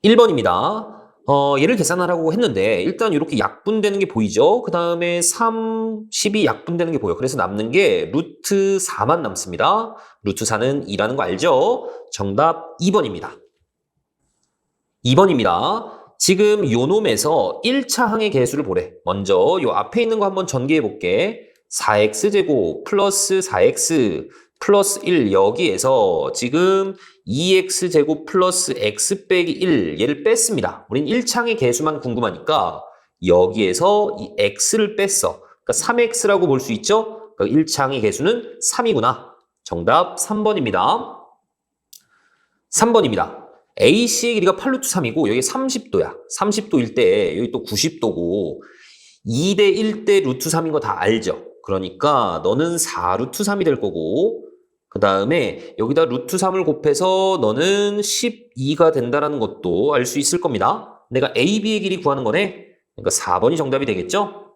1번입니다. 얘를 계산하라고 했는데 일단 이렇게 약분되는 게 보이죠? 그 다음에 3, 10이 약분되는 게 보여. 그래서 남는 게 루트 4만 남습니다. 루트 4는 2라는 거 알죠? 정답 2번입니다. 2번입니다. 지금 요 놈에서 1차 항의 계수를 보래. 먼저 요 앞에 있는 거 한번 전개해 볼게. 4x제곱 플러스 4x 플러스 1 여기에서 지금 2x제곱 플러스 x 빼기 1 얘를 뺐습니다. 우린 1창의 계수만 궁금하니까 여기에서 이 x를 뺐어. 그러니까 3x라고 볼 수 있죠? 그러니까 1창의 계수는 3이구나. 정답 3번입니다. 3번입니다. AC의 길이가 8루트 3이고 여기 30도야. 30도일 때 여기 또 90도고 2대 1대 루트 3인 거 다 알죠? 그러니까 너는 4루트 3이 될 거고 그 다음에 여기다 루트 3을 곱해서 너는 12가 된다는 것도 알 수 있을 겁니다. 내가 AB의 길이 구하는 거네. 그러니까 4번이 정답이 되겠죠?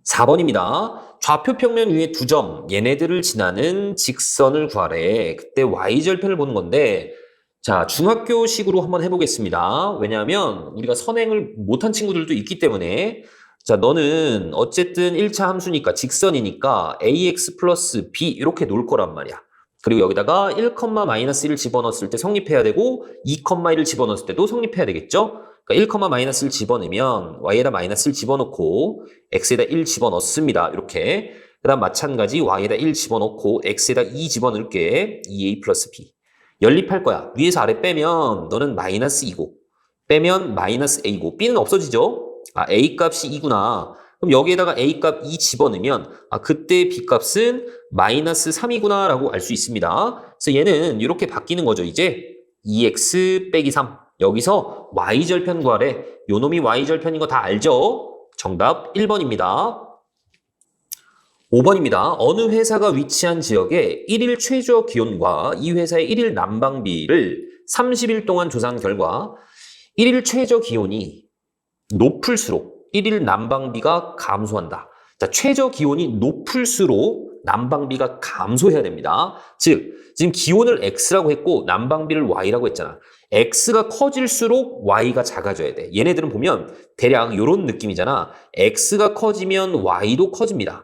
4번입니다. 좌표 평면 위에 두 점, 얘네들을 지나는 직선을 구하래. 그때 y절편을 보는 건데 자, 중학교식으로 한번 해보겠습니다. 왜냐하면 우리가 선행을 못한 친구들도 있기 때문에 자, 너는 어쨌든 1차 함수니까 직선이니까 ax 플러스 b 이렇게 놓을 거란 말이야. 그리고 여기다가 1, -1을 집어넣었을 때 성립해야 되고 2, 1을 집어넣었을 때도 성립해야 되겠죠? 그러니까 1, -1을 집어넣으면 y에다 마이너스를 집어넣고 x에다 1 집어넣습니다. 이렇게. 그 다음 마찬가지 y에다 1 집어넣고 x에다 2 집어넣을게. 2a 플러스 b. 연립할 거야. 위에서 아래 빼면 너는 마이너스 2고 빼면 마이너스 a고 b는 없어지죠? 아, a 값이 2구나. 그럼 여기에다가 a 값 2 집어넣으면 아, 그때 b 값은 마이너스 3이구나 라고 알 수 있습니다. 그래서 얘는 이렇게 바뀌는 거죠. 이제 2x 빼기 3. 여기서 y절편 구하래. 요 놈이 y절편인 거 다 알죠? 정답 1번입니다. 5번입니다. 어느 회사가 위치한 지역의 1일 최저 기온과 이 회사의 1일 난방비를 30일 동안 조사한 결과 1일 최저 기온이 높을수록 1일 난방비가 감소한다. 자, 최저 기온이 높을수록 난방비가 감소해야 됩니다. 즉, 지금 기온을 x라고 했고 난방비를 y라고 했잖아. x가 커질수록 y가 작아져야 돼. 얘네들은 보면 대략 이런 느낌이잖아. x가 커지면 y도 커집니다.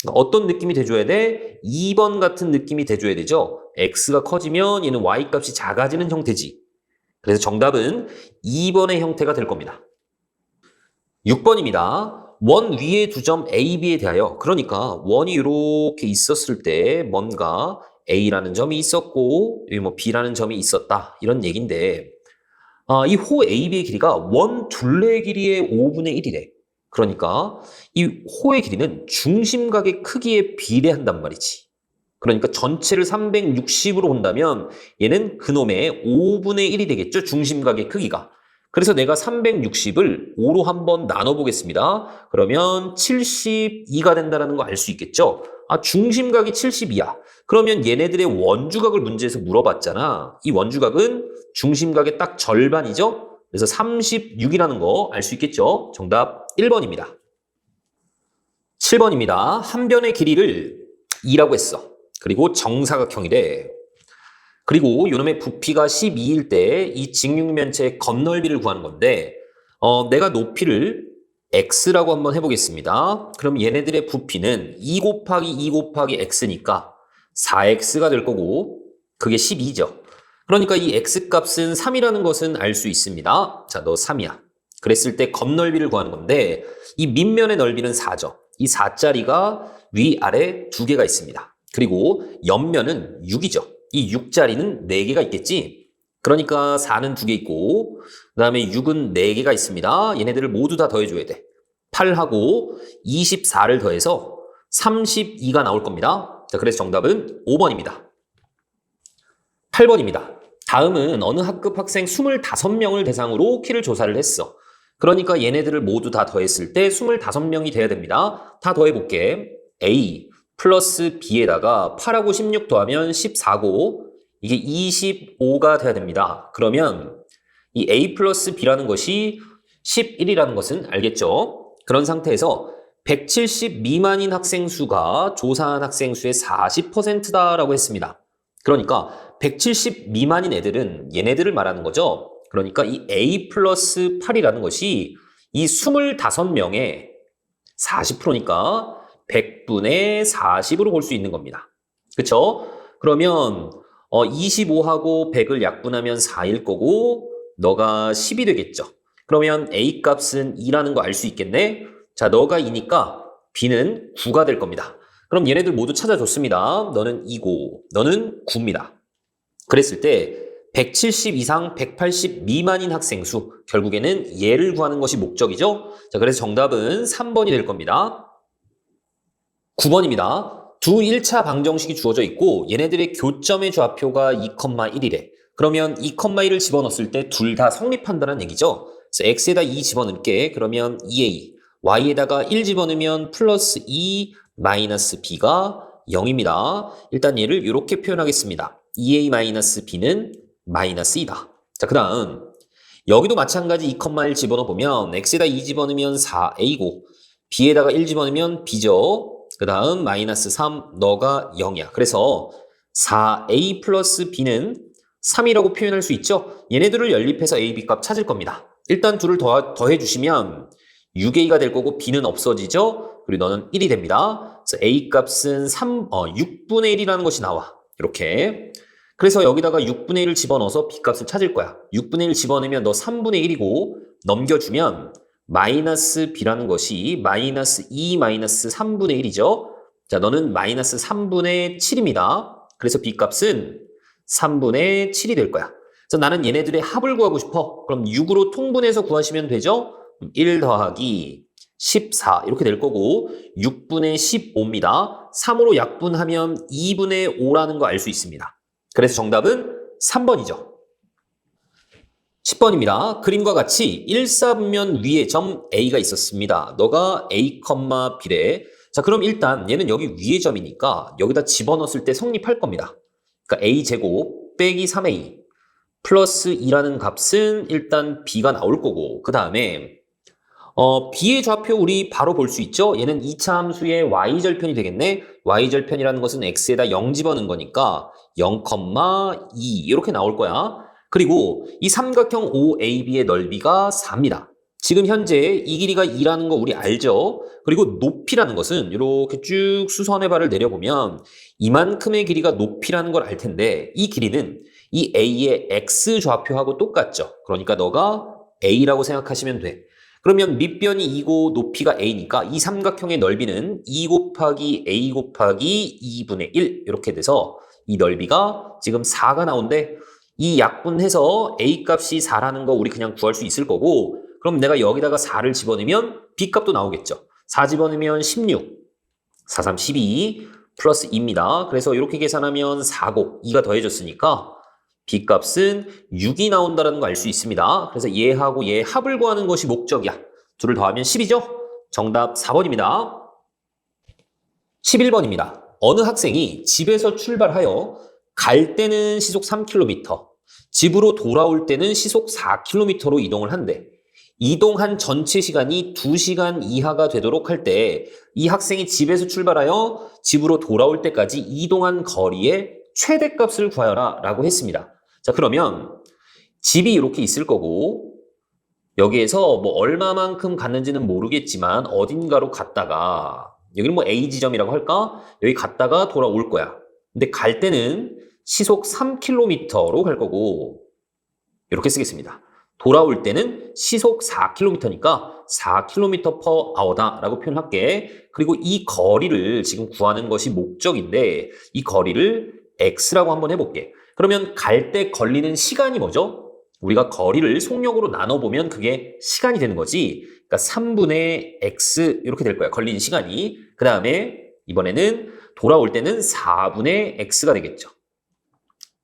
어떤 느낌이 돼줘야 돼? 2번 같은 느낌이 돼줘야 되죠. x가 커지면 얘는 y 값이 작아지는 형태지. 그래서 정답은 2번의 형태가 될 겁니다. 6번입니다. 원 위에 두 점 A, B에 대하여 그러니까 원이 이렇게 있었을 때 뭔가 A라는 점이 있었고 여기 뭐 B라는 점이 있었다 이런 얘기인데 이 호 AB의 길이가 원 둘레 길이의 5분의 1이래. 그러니까 이 호의 길이는 중심각의 크기에 비례한단 말이지. 그러니까 전체를 360으로 본다면 얘는 그놈의 5분의 1이 되겠죠. 중심각의 크기가. 그래서 내가 360을 5로 한번 나눠보겠습니다. 그러면 72가 된다는 거 알 수 있겠죠? 아, 중심각이 72야. 그러면 얘네들의 원주각을 문제에서 물어봤잖아. 이 원주각은 중심각의 딱 절반이죠? 그래서 36이라는 거 알 수 있겠죠? 정답 1번입니다. 7번입니다. 한 변의 길이를 2라고 했어. 그리고 정사각형이래. 그리고 요놈의 부피가 12일 때 이 직육면체의 겉넓이를 구하는 건데 내가 높이를 x라고 한번 해보겠습니다. 그럼 얘네들의 부피는 2 곱하기 2 곱하기 x니까 4x가 될 거고 그게 12죠. 그러니까 이 x값은 3이라는 것은 알 수 있습니다. 자, 너 3이야. 그랬을 때 겉넓이를 구하는 건데 이 밑면의 넓이는 4죠. 이 4짜리가 위아래 2개가 있습니다. 그리고 옆면은 6이죠. 이 6자리는 4개가 있겠지? 그러니까 4는 2개 있고 그 다음에 6은 4개가 있습니다. 얘네들을 모두 다 더해줘야 돼. 8하고 24를 더해서 32가 나올 겁니다. 자, 그래서 정답은 5번입니다. 8번입니다. 다음은 어느 학급 학생 25명을 대상으로 키를 조사를 했어. 그러니까 얘네들을 모두 다 더했을 때 25명이 돼야 됩니다. 다 더해볼게. A 플러스 B에다가 8하고 16 더하면 14고 이게 25가 돼야 됩니다. 그러면 이 A 플러스 B라는 것이 11이라는 것은 알겠죠? 그런 상태에서 170 미만인 학생 수가 조사한 학생 수의 40%다라고 했습니다. 그러니까 170 미만인 애들은 얘네들을 말하는 거죠. 그러니까 이 A 플러스 8이라는 것이 이 25명의 40%니까 100분의 40으로 볼 수 있는 겁니다. 그쵸? 그러면 25하고 100을 약분하면 4일 거고 너가 10이 되겠죠. 그러면 A 값은 2라는 거 알 수 있겠네? 자, 너가 2니까 B는 9가 될 겁니다. 그럼 얘네들 모두 찾아줬습니다. 너는 2고 너는 9입니다. 그랬을 때 170 이상 180 미만인 학생 수, 결국에는 얘를 구하는 것이 목적이죠. 자, 그래서 정답은 3번이 될 겁니다. 9번입니다. 두 1차 방정식이 주어져 있고 얘네들의 교점의 좌표가 2,1이래. 그러면 2,1을 집어넣었을 때 둘 다 성립한다는 얘기죠. 그래서 x에다 2 집어넣을게. 그러면 2a, y에다가 1 집어넣으면 플러스 2 마이너스 b가 0입니다. 일단 얘를 이렇게 표현하겠습니다. 2a 마이너스 b는 마이너스 2다. 자, 그 다음 여기도 마찬가지 2,1 집어넣어보면 x에다 2 집어넣으면 4a고 b에다가 1 집어넣으면 b죠. 그 다음 마이너스 3, 너가 0이야. 그래서 4a 플러스 b는 3이라고 표현할 수 있죠. 얘네들을 연립해서 a, b 값 찾을 겁니다. 일단 둘을 더해주시면 6a가 될 거고 b는 없어지죠. 그리고 너는 1이 됩니다. 그래서 a 값은 6분의 1이라는 것이 나와. 이렇게. 그래서 여기다가 6분의 1을 집어넣어서 b 값을 찾을 거야. 6분의 1 집어넣으면 너 3분의 1이고 넘겨주면 마이너스 b라는 것이 마이너스 2 마이너스 3분의 1이죠. 자, 너는 마이너스 3분의 7입니다. 그래서 b 값은 3분의 7이 될 거야. 그래서 나는 얘네들의 합을 구하고 싶어. 그럼 6으로 통분해서 구하시면 되죠. 1 더하기 14 이렇게 될 거고 6분의 15입니다. 3으로 약분하면 2분의 5라는 거 알 수 있습니다. 그래서 정답은 3번이죠. 10번입니다. 그림과 같이 1사분면 위에 점 A가 있었습니다. 너가 A, B래. 자, 그럼 일단 얘는 여기 위에 점이니까 여기다 집어넣었을 때 성립할 겁니다. 그러니까 A제곱 빼기 3A 플러스 2라는 값은 일단 B가 나올 거고 그 다음에 B의 좌표 우리 바로 볼 수 있죠? 얘는 2차 함수의 Y절편이 되겠네? Y절편이라는 것은 X에다 0 집어넣은 거니까 0,2 이렇게 나올 거야. 그리고 이 삼각형 OAB의 넓이가 4입니다. 지금 현재 이 길이가 2라는 거 우리 알죠? 그리고 높이라는 것은 이렇게 쭉 수선의 발을 내려보면 이만큼의 길이가 높이라는 걸 알 텐데 이 길이는 이 A의 X 좌표하고 똑같죠? 그러니까 너가 A라고 생각하시면 돼. 그러면 밑변이 2고 높이가 A니까 이 삼각형의 넓이는 2 곱하기 A 곱하기 2분의 1 이렇게 돼서 이 넓이가 지금 4가 나온대. 이 약분해서 A 값이 4라는 거 우리 그냥 구할 수 있을 거고 그럼 내가 여기다가 4를 집어넣으면 B 값도 나오겠죠. 4 집어넣으면 16, 4, 3, 12 플러스 2입니다. 그래서 이렇게 계산하면 4고 2가 더해졌으니까 B 값은 6이 나온다는 거 알 수 있습니다. 그래서 얘하고 얘 합을 구하는 것이 목적이야. 둘을 더하면 10이죠? 정답 4번입니다. 11번입니다. 어느 학생이 집에서 출발하여 갈 때는 시속 3km, 집으로 돌아올 때는 시속 4km로 이동을 한대. 이동한 전체 시간이 2시간 이하가 되도록 할 때 이 학생이 집에서 출발하여 집으로 돌아올 때까지 이동한 거리의 최대값을 구하여라 라고 했습니다. 자, 그러면 집이 이렇게 있을 거고 여기에서 뭐 얼마만큼 갔는지는 모르겠지만 어딘가로 갔다가 여기는 뭐 A 지점이라고 할까? 여기 갔다가 돌아올 거야. 근데 갈 때는 시속 3km로 갈 거고 이렇게 쓰겠습니다. 돌아올 때는 시속 4km니까 4km per hour다 라고 표현할게. 그리고 이 거리를 지금 구하는 것이 목적인데 이 거리를 x라고 한번 해볼게. 그러면 갈 때 걸리는 시간이 뭐죠? 우리가 거리를 속력으로 나눠보면 그게 시간이 되는 거지. 그러니까 3분의 x 이렇게 될 거야. 걸리는 시간이. 그 다음에 이번에는 돌아올 때는 4분의 x가 되겠죠.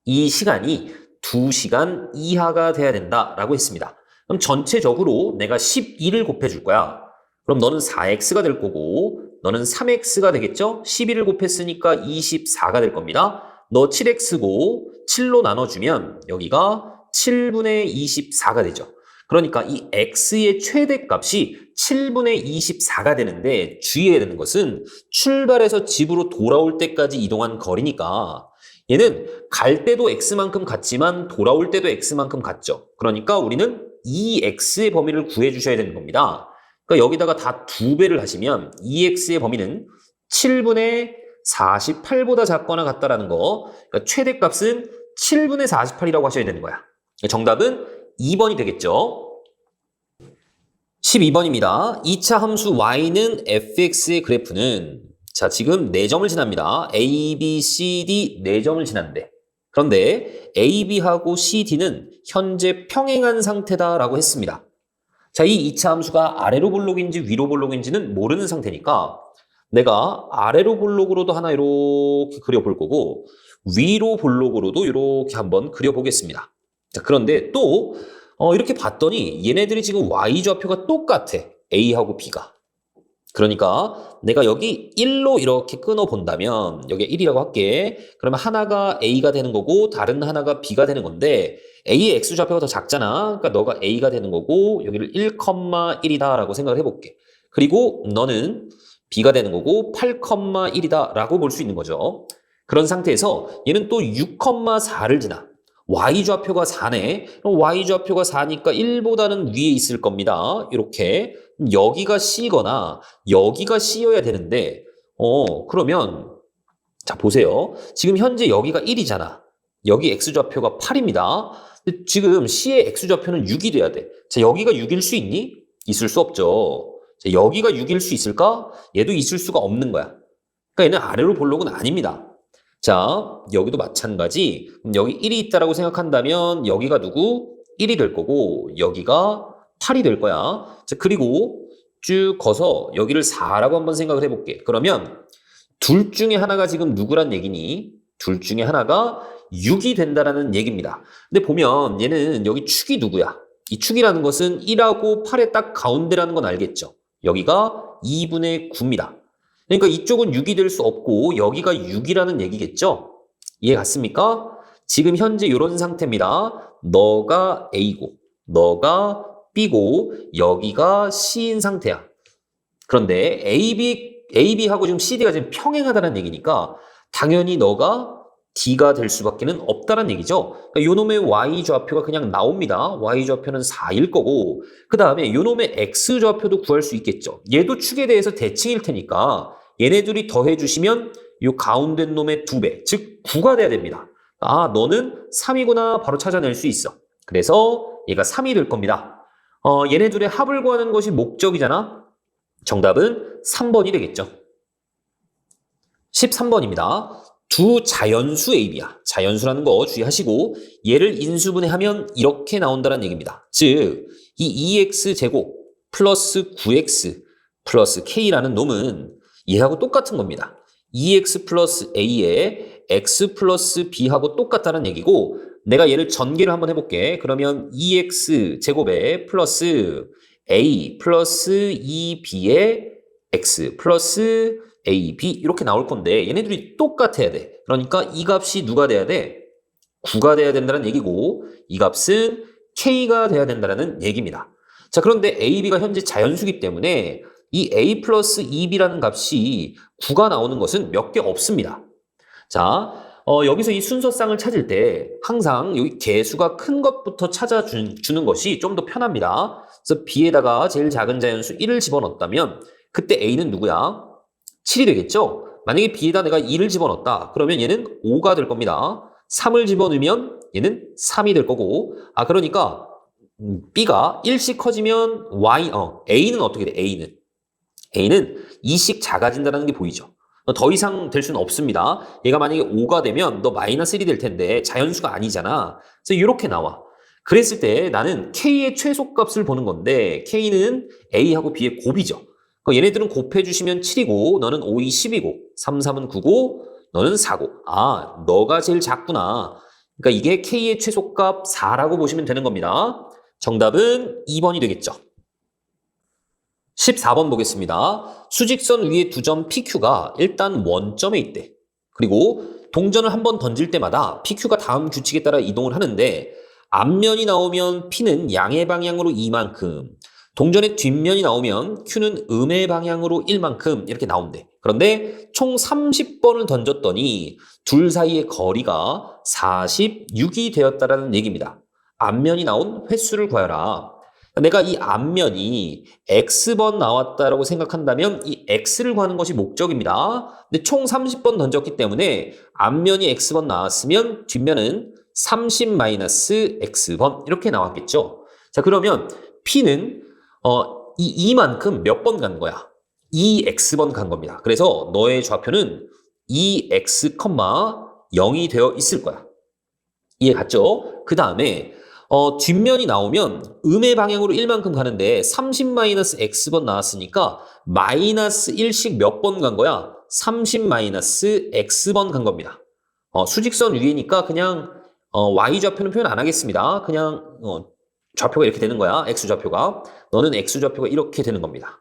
이 시간이 2시간 이하가 돼야 된다라고 했습니다. 그럼 전체적으로 내가 12를 곱해줄 거야. 그럼 너는 4x가 될 거고 너는 3x가 되겠죠? 12를 곱했으니까 24가 될 겁니다. 너 7x고 7로 나눠주면 여기가 7분의 24가 되죠. 그러니까 이 x의 최대값이 7분의 24가 되는데 주의해야 되는 것은 출발해서 집으로 돌아올 때까지 이동한 거리니까 얘는 갈 때도 x만큼 같지만 돌아올 때도 x만큼 같죠. 그러니까 우리는 이 x의 범위를 구해주셔야 되는 겁니다. 그러니까 여기다가 다 2배를 하시면 2x의 범위는 7분의 48보다 작거나 같다라는 거. 그러니까 최대값은 7분의 48이라고 하셔야 되는 거야. 정답은 2번이 되겠죠. 12번입니다. 2차 함수 y는 fx의 그래프는 자, 지금 4점을 지납니다. A, B, C, D 4점을 지난대. 그런데 A, B하고 C, D는 현재 평행한 상태다라고 했습니다. 자, 이 2차 함수가 아래로 볼록인지 위로 볼록인지는 모르는 상태니까 내가 아래로 볼록으로도 하나 이렇게 그려볼 거고 위로 볼록으로도 이렇게 한번 그려보겠습니다. 자, 그런데 또 이렇게 봤더니 얘네들이 지금 y좌표가 똑같아. A하고 B가. 그러니까 내가 여기 1로 이렇게 끊어 본다면 여기 1이라고 할게. 그러면 하나가 A가 되는 거고 다른 하나가 B가 되는 건데 A의 X좌표가 더 작잖아. 그러니까 너가 A가 되는 거고 여기를 1,1이다 라고 생각을 해볼게. 그리고 너는 B가 되는 거고 8,1이다 라고 볼 수 있는 거죠. 그런 상태에서 얘는 또 6,4를 지나. Y좌표가 4네. 그럼 Y좌표가 4니까 1보다는 위에 있을 겁니다. 이렇게. 여기가 C거나 여기가 C여야 되는데 그러면 자 보세요. 지금 현재 여기가 1이잖아. 여기 X좌표가 8입니다. 근데 지금 C의 X좌표는 6이 돼야 돼. 자, 여기가 6일 수 있니? 있을 수 없죠. 자, 여기가 6일 수 있을까? 얘도 있을 수가 없는 거야. 그러니까 얘는 아래로 볼록은 아닙니다. 자, 여기도 마찬가지. 여기 1이 있다라고 생각한다면 여기가 누구? 1이 될 거고 여기가 8이 될 거야. 자, 그리고 쭉 커서 여기를 4라고 한번 생각을 해볼게. 그러면 둘 중에 하나가 지금 누구란 얘기니? 둘 중에 하나가 6이 된다라는 얘기입니다. 근데 보면 얘는 여기 축이 누구야? 이 축이라는 것은 1하고 8의 딱 가운데라는 건 알겠죠? 여기가 2분의 9입니다. 그러니까 이쪽은 6이 될 수 없고 여기가 6이라는 얘기겠죠? 이해 갔습니까? 지금 현재 이런 상태입니다. 너가 A고 너가 B고 여기가 C인 상태야. 그런데 AB하고 지금 CD가 지금 평행하다는 얘기니까 당연히 너가 D가 될 수밖에 없다는 얘기죠. 그러니까 요놈의 Y좌표가 그냥 나옵니다. Y좌표는 4일 거고 그 다음에 요놈의 X좌표도 구할 수 있겠죠. 얘도 축에 대해서 대칭일 테니까 얘네들이 더해주시면 요 가운데 놈의 2배, 즉 9가 돼야 됩니다. 아, 너는 3이구나 바로 찾아낼 수 있어. 그래서 얘가 3이 될 겁니다. 얘네들의 합을 구하는 것이 목적이잖아. 정답은 3번이 되겠죠. 13번입니다. 두 자연수 AB야. 자연수라는 거 주의하시고 얘를 인수분해하면 이렇게 나온다는 얘기입니다. 즉, 이 2x제곱 플러스 9x 플러스 k라는 놈은 얘하고 똑같은 겁니다. 2x 플러스 a에 x 플러스 b하고 똑같다는 얘기고 내가 얘를 전개를 한번 해볼게. 그러면 2x제곱에 플러스 a 플러스 2b에 x 플러스 ab 이렇게 나올 건데 얘네들이 똑같아야 돼. 그러니까 이 값이 누가 돼야 돼? 9가 돼야 된다는 얘기고 이 값은 k가 돼야 된다는 얘기입니다. 자, 그런데 ab가 현재 자연수기 때문에 이 a 플러스 2b라는 값이 9가 나오는 것은 몇 개 없습니다. 자, 여기서 이 순서쌍을 찾을 때 항상 여기 개수가 큰 것부터 찾아주는 것이 좀 더 편합니다. 그래서 b에다가 제일 작은 자연수 1을 집어넣었다면 그때 a는 누구야? 7이 되겠죠? 만약에 b에다 내가 2를 집어넣었다. 그러면 얘는 5가 될 겁니다. 3을 집어넣으면 얘는 3이 될 거고 그러니까 b가 1씩 커지면 a는 어떻게 돼? A는 2씩 작아진다는 게 보이죠? 더 이상 될 수는 없습니다. 얘가 만약에 5가 되면 너 마이너스 1이 될 텐데 자연수가 아니잖아. 그래서 이렇게 나와. 그랬을 때 나는 K의 최소값을 보는 건데 K는 A하고 B의 곱이죠. 얘네들은 곱해주시면 7이고 너는 5, 2, 10이고 3, 3은 9고 너는 4고 아, 너가 제일 작구나. 그러니까 이게 K의 최소값 4라고 보시면 되는 겁니다. 정답은 2번이 되겠죠. 14번 보겠습니다. 수직선 위에 두 점 PQ가 일단 원점에 있대. 그리고 동전을 한 번 던질 때마다 PQ가 다음 규칙에 따라 이동을 하는데 앞면이 나오면 P는 양의 방향으로 이만큼, 동전의 뒷면이 나오면 Q는 음의 방향으로 1만큼 이렇게 나온대. 그런데 총 30번을 던졌더니 둘 사이의 거리가 46이 되었다라는 얘기입니다. 앞면이 나온 횟수를 구하라. 내가 이 앞면이 X번 나왔다라고 생각한다면 이 X를 구하는 것이 목적입니다. 근데 총 30번 던졌기 때문에 앞면이 X번 나왔으면 뒷면은 30-X번 이렇게 나왔겠죠. 자, 그러면 P는 이만큼 몇 번 간 거야? 2x번 간 겁니다. 그래서 너의 좌표는 2x, 0이 되어 있을 거야. 이해 갔죠? 그 다음에 뒷면이 나오면 음의 방향으로 1만큼 가는데 30-x번 나왔으니까 마이너스 1씩 몇 번 간 거야? 30-x번 간 겁니다. 수직선 위에니까 그냥 y좌표는 표현 안 하겠습니다. 그냥 좌표가 이렇게 되는 거야. x좌표가. 너는 x좌표가 이렇게 되는 겁니다.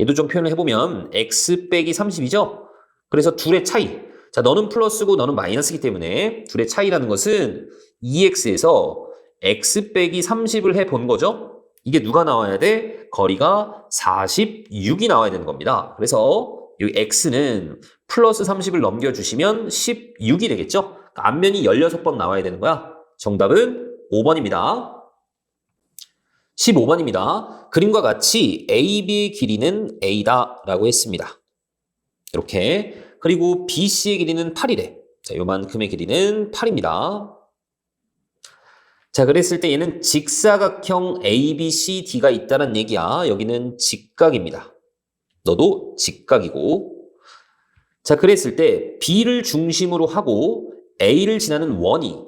얘도 좀 표현을 해보면 x 빼기 30이죠? 그래서 둘의 차이. 자, 너는 플러스고 너는 마이너스이기 때문에 둘의 차이라는 것은 2x에서 x 빼기 30을 해본 거죠? 이게 누가 나와야 돼? 거리가 46이 나와야 되는 겁니다. 그래서 이 x는 플러스 30을 넘겨주시면 16이 되겠죠? 그러니까 앞면이 16번 나와야 되는 거야. 정답은 5번입니다. 15번입니다. 그림과 같이 AB의 길이는 A다 라고 했습니다. 이렇게. 그리고 BC의 길이는 8이래. 자, 요만큼의 길이는 8입니다. 자, 그랬을 때 얘는 직사각형 ABCD가 있다는 얘기야. 여기는 직각입니다. 너도 직각이고. 자, 그랬을 때 B를 중심으로 하고 A를 지나는 원이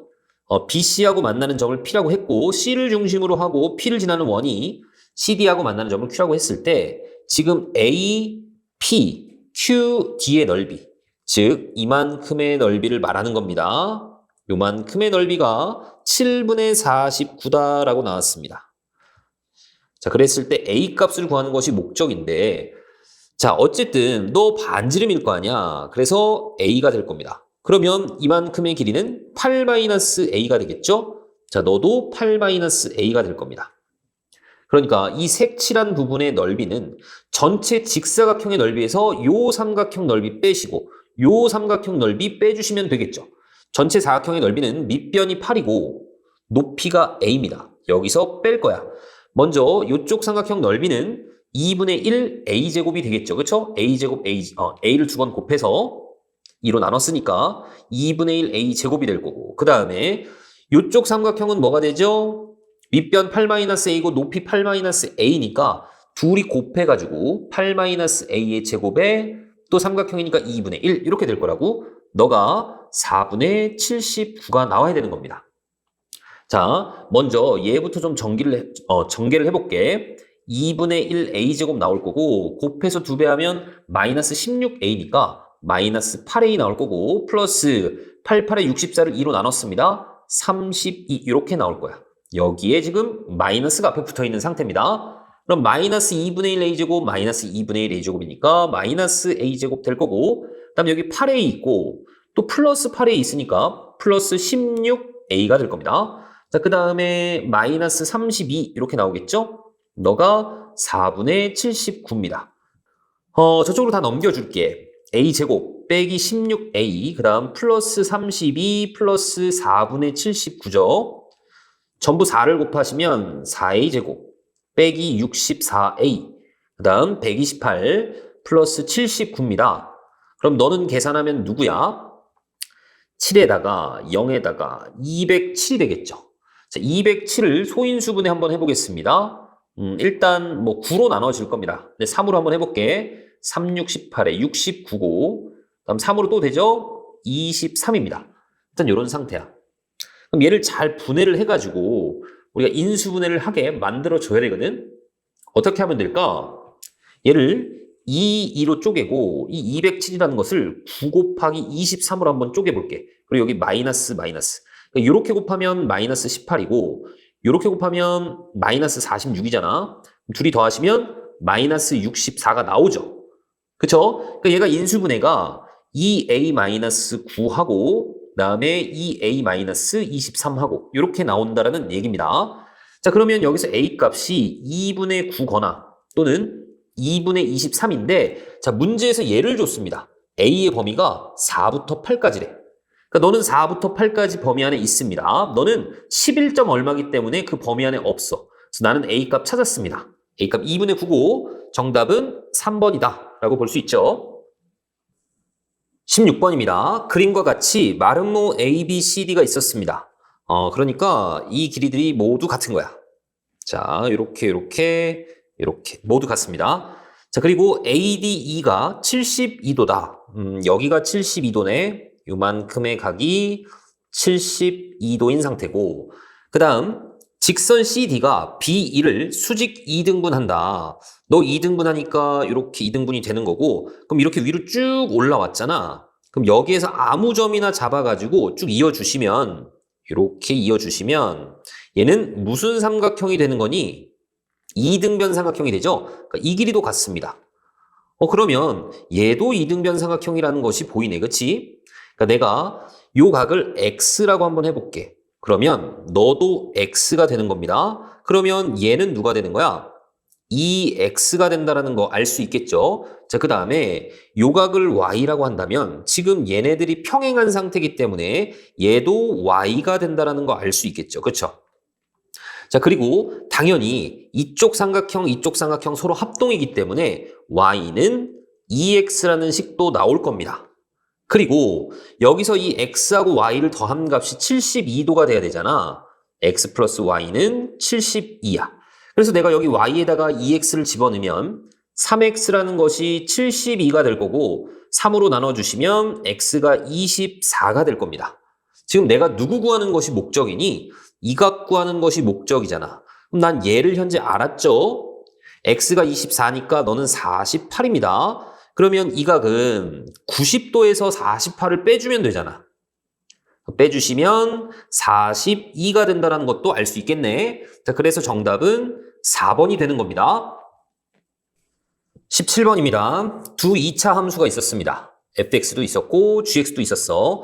BC하고 만나는 점을 P라고 했고 C를 중심으로 하고 P를 지나는 원이 CD하고 만나는 점을 Q라고 했을 때 지금 A, P, Q, D의 넓이 즉 이만큼의 넓이를 말하는 겁니다. 요만큼의 넓이가 7분의 49다라고 나왔습니다. 자, 그랬을 때 A 값을 구하는 것이 목적인데 자, 어쨌든 너 반지름일 거 아니야. 그래서 A가 될 겁니다. 그러면 이만큼의 길이는 8-A가 되겠죠? 자, 너도 8-A가 될 겁니다. 그러니까 이 색칠한 부분의 넓이는 전체 직사각형의 넓이에서 요 삼각형 넓이 빼시고 요 삼각형 넓이 빼주시면 되겠죠. 전체 사각형의 넓이는 밑변이 8이고 높이가 A입니다. 여기서 뺄 거야. 먼저 이쪽 삼각형 넓이는 2분의 1 A제곱이 되겠죠. 그렇죠? A제곱 A를 두 번 곱해서 2로 나눴으니까 2분의 1 A제곱이 될 거고 그 다음에 이쪽 삼각형은 뭐가 되죠? 윗변 8-A고 높이 8-A니까 둘이 곱해가지고 8-A의 제곱에 또 삼각형이니까 2분의 1 이렇게 될 거라고 너가 4분의 79가 나와야 되는 겁니다. 자, 먼저 얘부터 좀 전개를 해볼게. 2분의 1 A제곱 나올 거고 곱해서 2배 하면 마이너스 16A니까 마이너스 8A 나올 거고 플러스 88에 64를 2로 나눴습니다. 32 이렇게 나올 거야. 여기에 지금 마이너스가 앞에 붙어있는 상태입니다. 그럼 마이너스 2분의 1 A제곱 마이너스 2분의 1 A제곱이니까 마이너스 A제곱 될 거고 그 다음에 여기 8A 있고 또 플러스 8A 있으니까 플러스 16A가 될 겁니다. 자, 그 다음에 마이너스 32 이렇게 나오겠죠? 너가 4분의 79입니다. 저쪽으로 다 넘겨줄게. A제곱 빼기 16A 그 다음 플러스 32 플러스 4분의 79죠. 전부 4를 곱하시면 4A제곱 빼기 64A 그 다음 128 플러스 79입니다. 그럼 너는 계산하면 누구야? 7에다가 0에다가 207이 되겠죠. 자, 207을 소인수분해 한번 해보겠습니다. 일단 뭐 9로 나눠질 겁니다. 근데 3으로 한번 해볼게. 3, 6, 18에 69고 다음 3으로 또 되죠? 23입니다. 일단 이런 상태야. 그럼 얘를 잘 분해를 해가지고 우리가 인수분해를 하게 만들어줘야 되거든. 어떻게 하면 될까? 얘를 2로 쪼개고 이 207이라는 것을 9 곱하기 23으로 한번 쪼개볼게. 그리고 여기 마이너스 이렇게 곱하면 마이너스 18이고 이렇게 곱하면 마이너스 46이잖아. 둘이 더하시면 마이너스 64가 나오죠. 그쵸? 그러니까 얘가 인수분해가 2a-9하고 그 다음에 2a-23하고 이렇게 나온다라는 얘기입니다. 자, 그러면 여기서 A 값이 2분의 9거나 또는 2분의 23인데, 자, 문제에서 예를 줬습니다. A의 범위가 4부터 8까지래. 그러니까 너는 4부터 8까지 범위 안에 있습니다. 너는 11점 얼마기 때문에 그 범위 안에 없어. 그래서 나는 A 값 찾았습니다. A 값 2분의 9고 정답은 3번이다 라고 볼 수 있죠. 16번입니다. 그림과 같이 마름모 A, B, C, D가 있었습니다. 그러니까 이 길이들이 모두 같은 거야. 자, 이렇게 모두 같습니다. 자, 그리고 ADE가 72도다. 여기가 72도네. 요만큼의 각이 72도인 상태고, 그 다음 직선 CD가 B1을 수직 2등분한다. 너 2등분하니까 이렇게 2등분이 되는 거고, 그럼 이렇게 위로 쭉 올라왔잖아. 그럼 여기에서 아무 점이나 잡아가지고 쭉 이어주시면, 이렇게 이어주시면 얘는 무슨 삼각형이 되는 거니? 2등변 삼각형이 되죠? 그러니까 이 길이도 같습니다. 그러면 얘도 2등변 삼각형이라는 것이 보이네, 그치? 그러니까 내가 요 각을 X라고 한번 해볼게. 그러면 너도 X가 되는 겁니다. 그러면 얘는 누가 되는 거야? 2X가 된다는 거 알 수 있겠죠? 자, 그 다음에 요 각을 Y라고 한다면 지금 얘네들이 평행한 상태이기 때문에 얘도 Y가 된다는 거 알 수 있겠죠? 그렇죠? 자, 그리고 당연히 이쪽 삼각형 서로 합동이기 때문에 Y는 2X라는 식도 나올 겁니다. 그리고 여기서 이 X하고 Y를 더한 값이 72도가 돼야 되잖아. X 플러스 Y는 72야. 그래서 내가 여기 Y에다가 2X를 집어넣으면 3X라는 것이 72가 될 거고 3으로 나눠주시면 X가 24가 될 겁니다. 지금 내가 누구 구하는 것이 목적이니? 이 각 구하는 것이 목적이잖아. 그럼 난 얘를 현재 알았죠? X가 24니까 너는 48입니다. 그러면 이 각은 90도에서 48을 빼주면 되잖아. 빼주시면 42가 된다는 것도 알 수 있겠네. 자, 그래서 정답은 4번이 되는 겁니다. 17번입니다. 두 2차 함수가 있었습니다. fx도 있었고 gx도 있었어.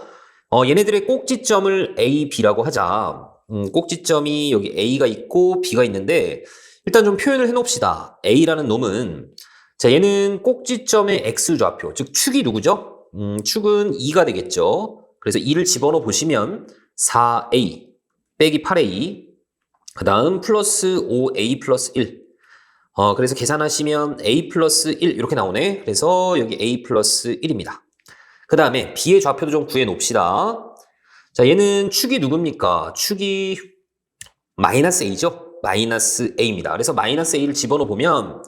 얘네들의 꼭지점을 a, b라고 하자. 꼭지점이 여기 a가 있고 b가 있는데 일단 좀 표현을 해놓읍시다. a라는 놈은 자, 얘는 꼭지점의 x좌표, 즉 축이 누구죠? 축은 2가 되겠죠. 그래서 2를 집어넣어 보시면 4a 빼기 8a 그 다음 플러스 5a 플러스 1 그래서 계산하시면 a 플러스 1 이렇게 나오네. 그래서 여기 a 플러스 1입니다. 그 다음에 b의 좌표도 좀 구해 놓읍시다. 자, 얘는 축이 누굽니까? 축이 마이너스 a죠? 마이너스 a입니다. 그래서 마이너스 a를 집어넣어 보면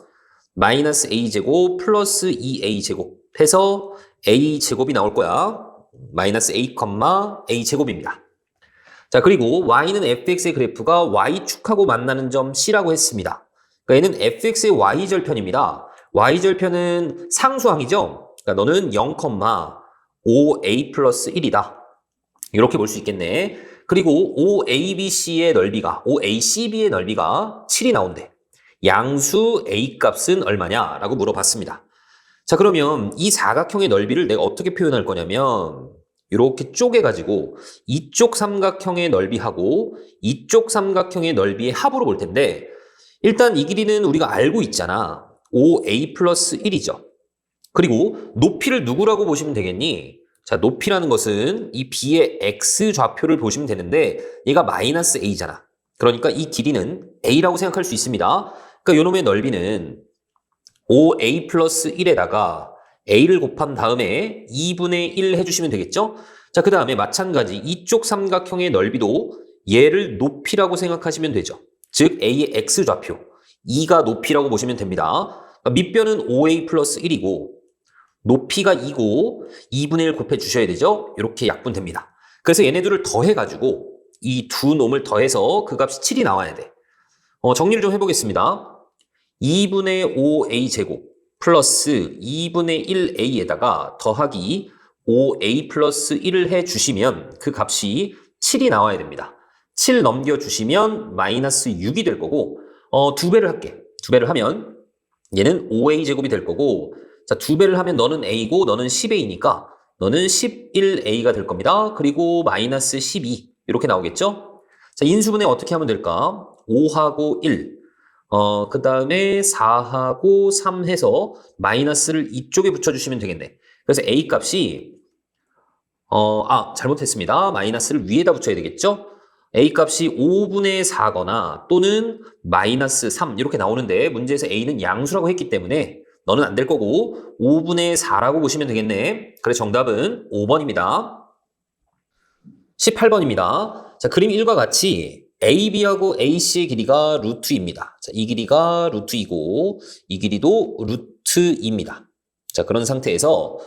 마이너스 a제곱 플러스 2a제곱 해서 a제곱이 나올 거야. 마이너스 a, a제곱입니다. 자, 그리고 y는 fx의 그래프가 y축하고 만나는 점 C라고 했습니다. 그러니까 얘는 fx의 y절편입니다. y절편은 상수항이죠? 그러니까 너는 0,5a 플러스 1이다. 이렇게 볼 수 있겠네. 그리고 OABC의 넓이가, OACB의 넓이가 7이 나온대. 양수 A 값은 얼마냐라고 물어봤습니다. 자, 그러면 이 사각형의 넓이를 내가 어떻게 표현할 거냐면 이렇게 쪼개가지고 이쪽 삼각형의 넓이하고 이쪽 삼각형의 넓이의 합으로 볼 텐데 일단 이 길이는 우리가 알고 있잖아. 5a 플러스 1이죠. 그리고 높이를 누구라고 보시면 되겠니? 자, 높이라는 것은 이 b의 x좌표를 보시면 되는데 얘가 마이너스 a잖아. 그러니까 이 길이는 a라고 생각할 수 있습니다. 그러니까 요놈의 넓이는 5a 플러스 1에다가 a를 곱한 다음에 2분의 1 해주시면 되겠죠? 자, 그 다음에 마찬가지 이쪽 삼각형의 넓이도 얘를 높이라고 생각하시면 되죠. 즉 a의 x좌표 2가 높이라고 보시면 됩니다. 그러니까 밑변은 5a 플러스 1이고 높이가 2고 2분의 1 곱해 주셔야 되죠? 이렇게 약분됩니다. 그래서 얘네들을 더해가지고 이 두 놈을 더해서 그 값이 7이 나와야 돼. 정리를 좀 해보겠습니다. 2분의 5a 제곱 플러스 2분의 1a에다가 더하기 5a 플러스 1을 해주시면 그 값이 7이 나와야 됩니다. 7 넘겨주시면 마이너스 6이 될 거고 두 배를 할게. 두 배를 하면 얘는 5a 제곱이 될 거고 자, 두 배를 하면 너는 a고 너는 10a니까 너는 11a가 될 겁니다. 그리고 마이너스 12 이렇게 나오겠죠? 자, 인수분해 어떻게 하면 될까? 5하고 1, 그 다음에 4하고 3 해서 마이너스를 이쪽에 붙여주시면 되겠네. 그래서 A 값이, 잘못했습니다. 마이너스를 위에다 붙여야 되겠죠? A 값이 5분의 4거나 또는 마이너스 3 이렇게 나오는데 문제에서 A는 양수라고 했기 때문에 너는 안 될 거고 5분의 4라고 보시면 되겠네. 그래서 정답은 5번입니다. 18번입니다. 자, 그림 1과 같이 AB하고 AC의 길이가 루트입니다. 자, 이 길이가 루트이고 이 길이도 루트입니다. 자, 그런 상태에서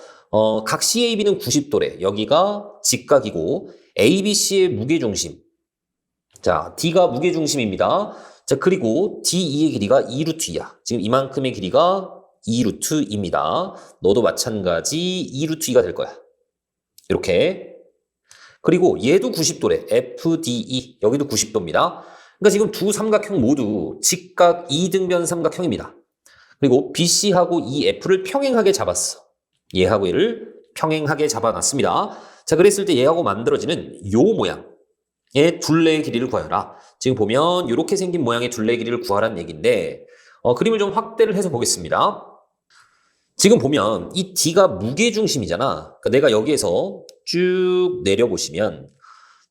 각 CAB는 90도래. 여기가 직각이고 ABC의 무게중심. 자, D가 무게중심입니다. 자, 그리고 D2의 길이가 2루트이야. 지금 이만큼의 길이가 2루트입니다. 너도 마찬가지 2루트2가 될 거야. 이렇게. 그리고 얘도 90도래. FDE. 여기도 90도입니다. 그러니까 지금 두 삼각형 모두 직각 2등변 삼각형입니다. 그리고 BC하고 이 F를 평행하게 잡았어. 얘하고 얘를 평행하게 잡아놨습니다. 자, 그랬을 때 얘하고 만들어지는 요 모양의 둘레의 길이를 구하여라. 지금 보면 이렇게 생긴 모양의 둘레의 길이를 구하라는 얘기인데 그림을 좀 확대를 해서 보겠습니다. 지금 보면 이 D가 무게중심이잖아. 그러니까 내가 여기에서 쭉 내려보시면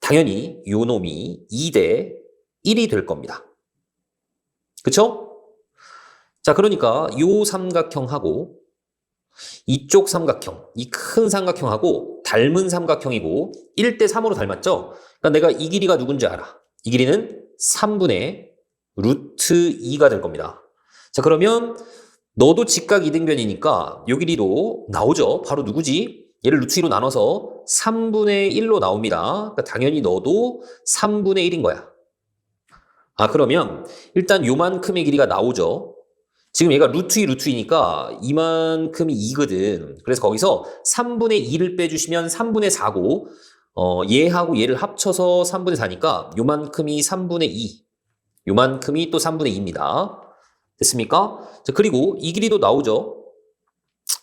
당연히 요 놈이 2대 1이 될 겁니다. 그쵸? 자, 그러니까 요 삼각형하고 이쪽 삼각형, 이 큰 삼각형하고 닮은 삼각형이고 1대 3으로 닮았죠? 그러니까 내가 이 길이가 누군지 알아. 이 길이는 3분의 루트 2가 될 겁니다. 자, 그러면 너도 직각 2등변이니까 요 길이도 나오죠. 바로 누구지? 얘를 루트 2로 나눠서 3분의 1로 나옵니다. 그러니까 당연히 너도 3분의 1인 거야. 그러면 일단 요만큼의 길이가 나오죠. 지금 얘가 루트 2, 루트 2니까 이만큼이 2거든. 그래서 거기서 3분의 2를 빼주시면 3분의 4고 얘하고 얘를 합쳐서 3분의 4니까 요만큼이 3분의 2. 요만큼이 또 3분의 2입니다. 됐습니까? 자, 그리고 이 길이도 나오죠.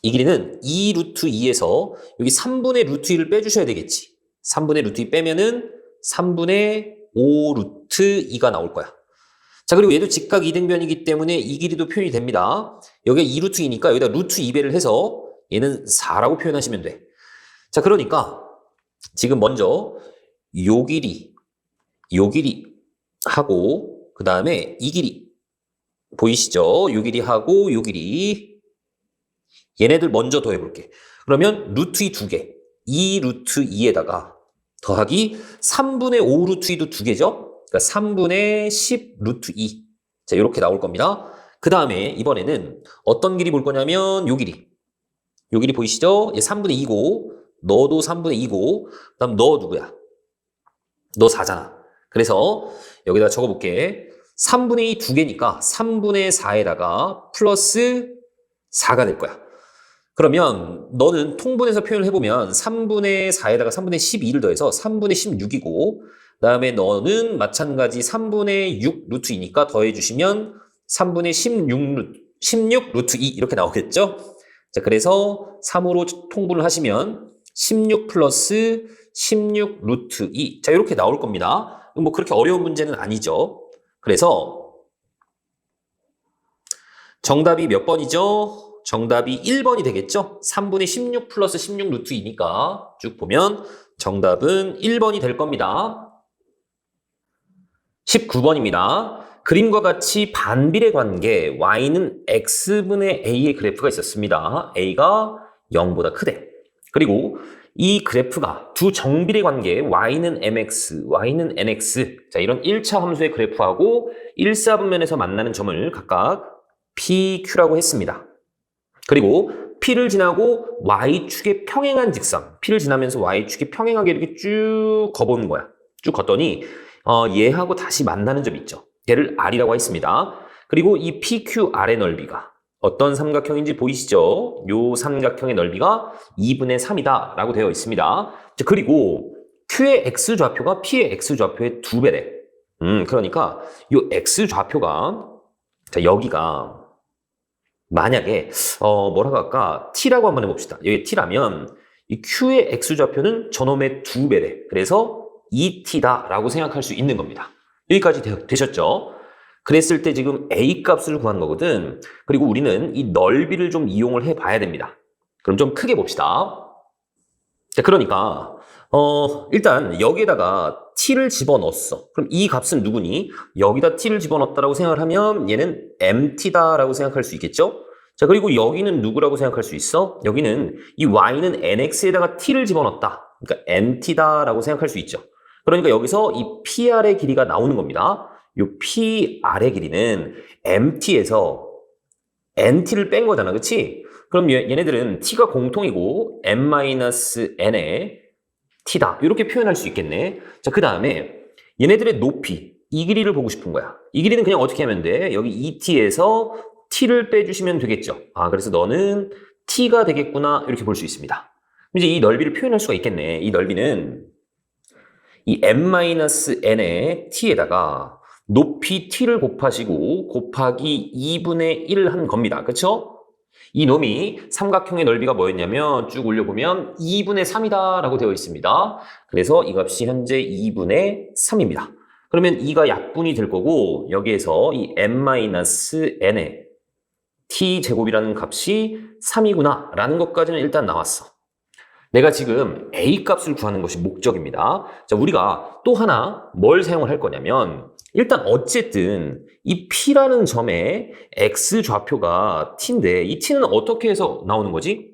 이 길이는 2 루트 2에서 여기 3분의 루트 2를 빼주셔야 되겠지. 3분의 루트 2 빼면은 3분의 5 루트 2가 나올 거야. 자, 그리고 얘도 직각 2등변이기 때문에 이 길이도 표현이 됩니다. 여기가 2 루트 2니까 여기다 루트 2배를 해서 얘는 4라고 표현하시면 돼. 자, 그러니까 지금 먼저 요 길이 하고 그 다음에 이 길이 보이시죠? 요 길이하고 요 길이 얘네들 먼저 더해볼게. 그러면 루트 2 2개 2 루트 2에다가 더하기 3분의 5 루트 2도 2개죠? 그러니까 3분의 10 루트 2. 자, 이렇게 나올 겁니다. 그 다음에 이번에는 어떤 길이 볼 거냐면 요 길이. 요 길이 보이시죠? 얘 3분의 2고 너도 3분의 2고 그 다음 너 누구야? 너 4잖아. 그래서 여기다 적어볼게. 3분의 2 2개니까 3분의 4에다가 플러스 4가 될 거야. 그러면 너는 통분해서 표현을 해보면 3분의 4에다가 3분의 12를 더해서 3분의 16이고 그 다음에 너는 마찬가지 3분의 6 루트 2니까 더해주시면 3분의 16 루트 2 이렇게 나오겠죠? 자, 그래서 3으로 통분을 하시면 16 플러스 16 루트 2. 자, 이렇게 나올 겁니다. 뭐 그렇게 어려운 문제는 아니죠. 그래서 정답이 몇 번이죠? 정답이 1번이 되겠죠? 3분의 16 플러스 16 루트 2니까 쭉 보면 정답은 1번이 될 겁니다. 19번입니다. 그림과 같이 반비례 관계 y는 x분의 a의 그래프가 있었습니다. a가 0보다 크대. 그리고 이 그래프가 두 정비례 관계 y는 mx, y는 nx 자, 이런 1차 함수의 그래프하고 1사분면에서 만나는 점을 각각 PQ라고 했습니다. 그리고 P를 지나고 Y축에 평행한 직선, P를 지나면서 Y축에 평행하게 이렇게 쭉 거보는 거야. 쭉 걷더니 얘하고 다시 만나는 점이 있죠. 얘를 R이라고 했습니다. 그리고 이 PQR의 넓이가 어떤 삼각형인지 보이시죠? 요 삼각형의 넓이가 2분의 3이다 라고 되어 있습니다. 자, 그리고 Q의 X좌표가 P의 X좌표의 2배래. 그러니까 요 X좌표가 자, 여기가 만약에 뭐라고 할까? T라고 한번 해봅시다. 여기 T라면 이 Q의 X좌표는 저놈의 2배래. 그래서 2T다라고 생각할 수 있는 겁니다. 여기까지 되셨죠? 그랬을 때 지금 A 값을 구하는 거거든. 그리고 우리는 이 넓이를 좀 이용을 해 봐야 됩니다. 그럼 좀 크게 봅시다. 자, 그러니까 일단 여기에다가 t를 집어넣었어. 그럼 이 값은 누구니? 여기다 t를 집어넣었다라고 생각을 하면 얘는 mt다라고 생각할 수 있겠죠? 자, 그리고 여기는 누구라고 생각할 수 있어? 여기는 이 y는 nx에다가 t를 집어넣었다. 그러니까 nt다라고 생각할 수 있죠. 그러니까 여기서 이 PR의 길이가 나오는 겁니다. 이 PR의 길이는 MT에서 NT를 뺀 거잖아, 그치? 그럼 얘네들은 T가 공통이고 M-N의 T다. 이렇게 표현할 수 있겠네. 자, 그 다음에 얘네들의 높이, 이 길이를 보고 싶은 거야. 이 길이는 그냥 어떻게 하면 돼? 여기 ET에서 T를 빼주시면 되겠죠. 아, 그래서 너는 T가 되겠구나. 이렇게 볼 수 있습니다. 이제 이 넓이를 표현할 수가 있겠네. 이 넓이는 이 M-N의 T에다가 높이 t를 곱하시고 곱하기 2분의 1 한 겁니다. 그쵸? 이 놈이 삼각형의 넓이가 뭐였냐면 쭉 올려보면 2분의 3이다 라고 되어 있습니다. 그래서 이 값이 현재 2분의 3입니다. 그러면 2가 약분이 될 거고 여기에서 이 m-n의 t제곱이라는 값이 3이구나 라는 것까지는 일단 나왔어. 내가 지금 A 값을 구하는 것이 목적입니다. 자, 우리가 또 하나 뭘 사용을 할 거냐면 일단 어쨌든 이 P라는 점의 X 좌표가 T인데 이 T는 어떻게 해서 나오는 거지?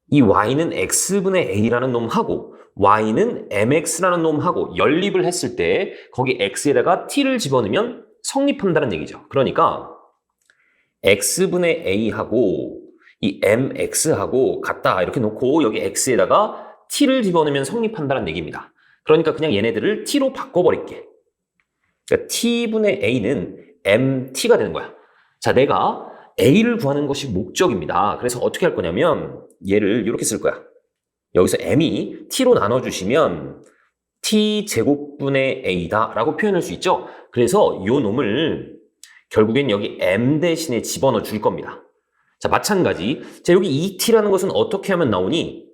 이 Y는 X분의 A라는 놈하고 Y는 MX라는 놈하고 연립을 했을 때 거기 X에다가 T를 집어넣으면 성립한다는 얘기죠. 그러니까 X분의 A하고 이 MX하고 같다 이렇게 놓고 여기 X에다가 T를 집어넣으면 성립한다는 얘기입니다. 그러니까 그냥 얘네들을 T로 바꿔버릴게. 그러니까 T분의 A는 MT가 되는 거야. 자, 내가 A를 구하는 것이 목적입니다. 그래서 어떻게 할 거냐면 얘를 이렇게 쓸 거야. 여기서 M이 T로 나눠주시면 T제곱분의 A다 라고 표현할 수 있죠. 그래서 이 놈을 결국엔 여기 M 대신에 집어넣어 줄 겁니다. 자, 마찬가지. 자, 여기 이 t라는 것은 어떻게 하면 나오니?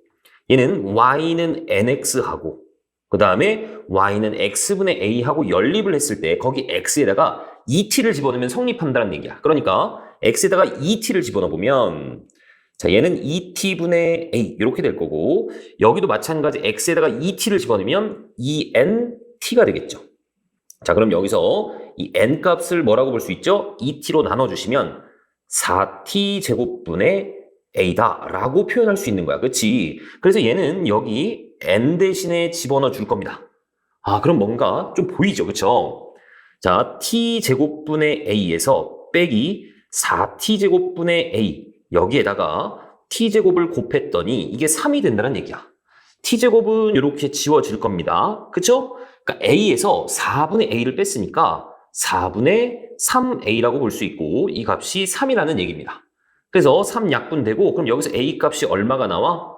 얘는 y는 nx하고 그 다음에 y는 x분의 a하고 연립을 했을 때 거기 x에다가 2t를 집어넣으면 성립한다는 얘기야. 그러니까 x에다가 2t를 집어넣으면 자, 얘는 2t분의 a 이렇게 될 거고 여기도 마찬가지 x에다가 2t를 집어넣으면 2nt가 되겠죠. 자, 그럼 여기서 이 n 값을 뭐라고 볼 수 있죠? 2t로 나눠주시면 4t제곱분의 a다 라고 표현할 수 있는 거야. 그치? 그래서 얘는 여기 n 대신에 집어넣어 줄 겁니다. 아, 그럼 뭔가 좀 보이죠? 그쵸? 자, t제곱분의 a에서 빼기 4t제곱분의 a 여기에다가 t제곱을 곱했더니 이게 3이 된다는 얘기야. t제곱은 이렇게 지워질 겁니다. 그쵸? 그러니까 a에서 4분의 a를 뺐으니까 4분의 3a라고 볼 수 있고 이 값이 3이라는 얘기입니다. 그래서 3 약분되고 그럼 여기서 a 값이 얼마가 나와?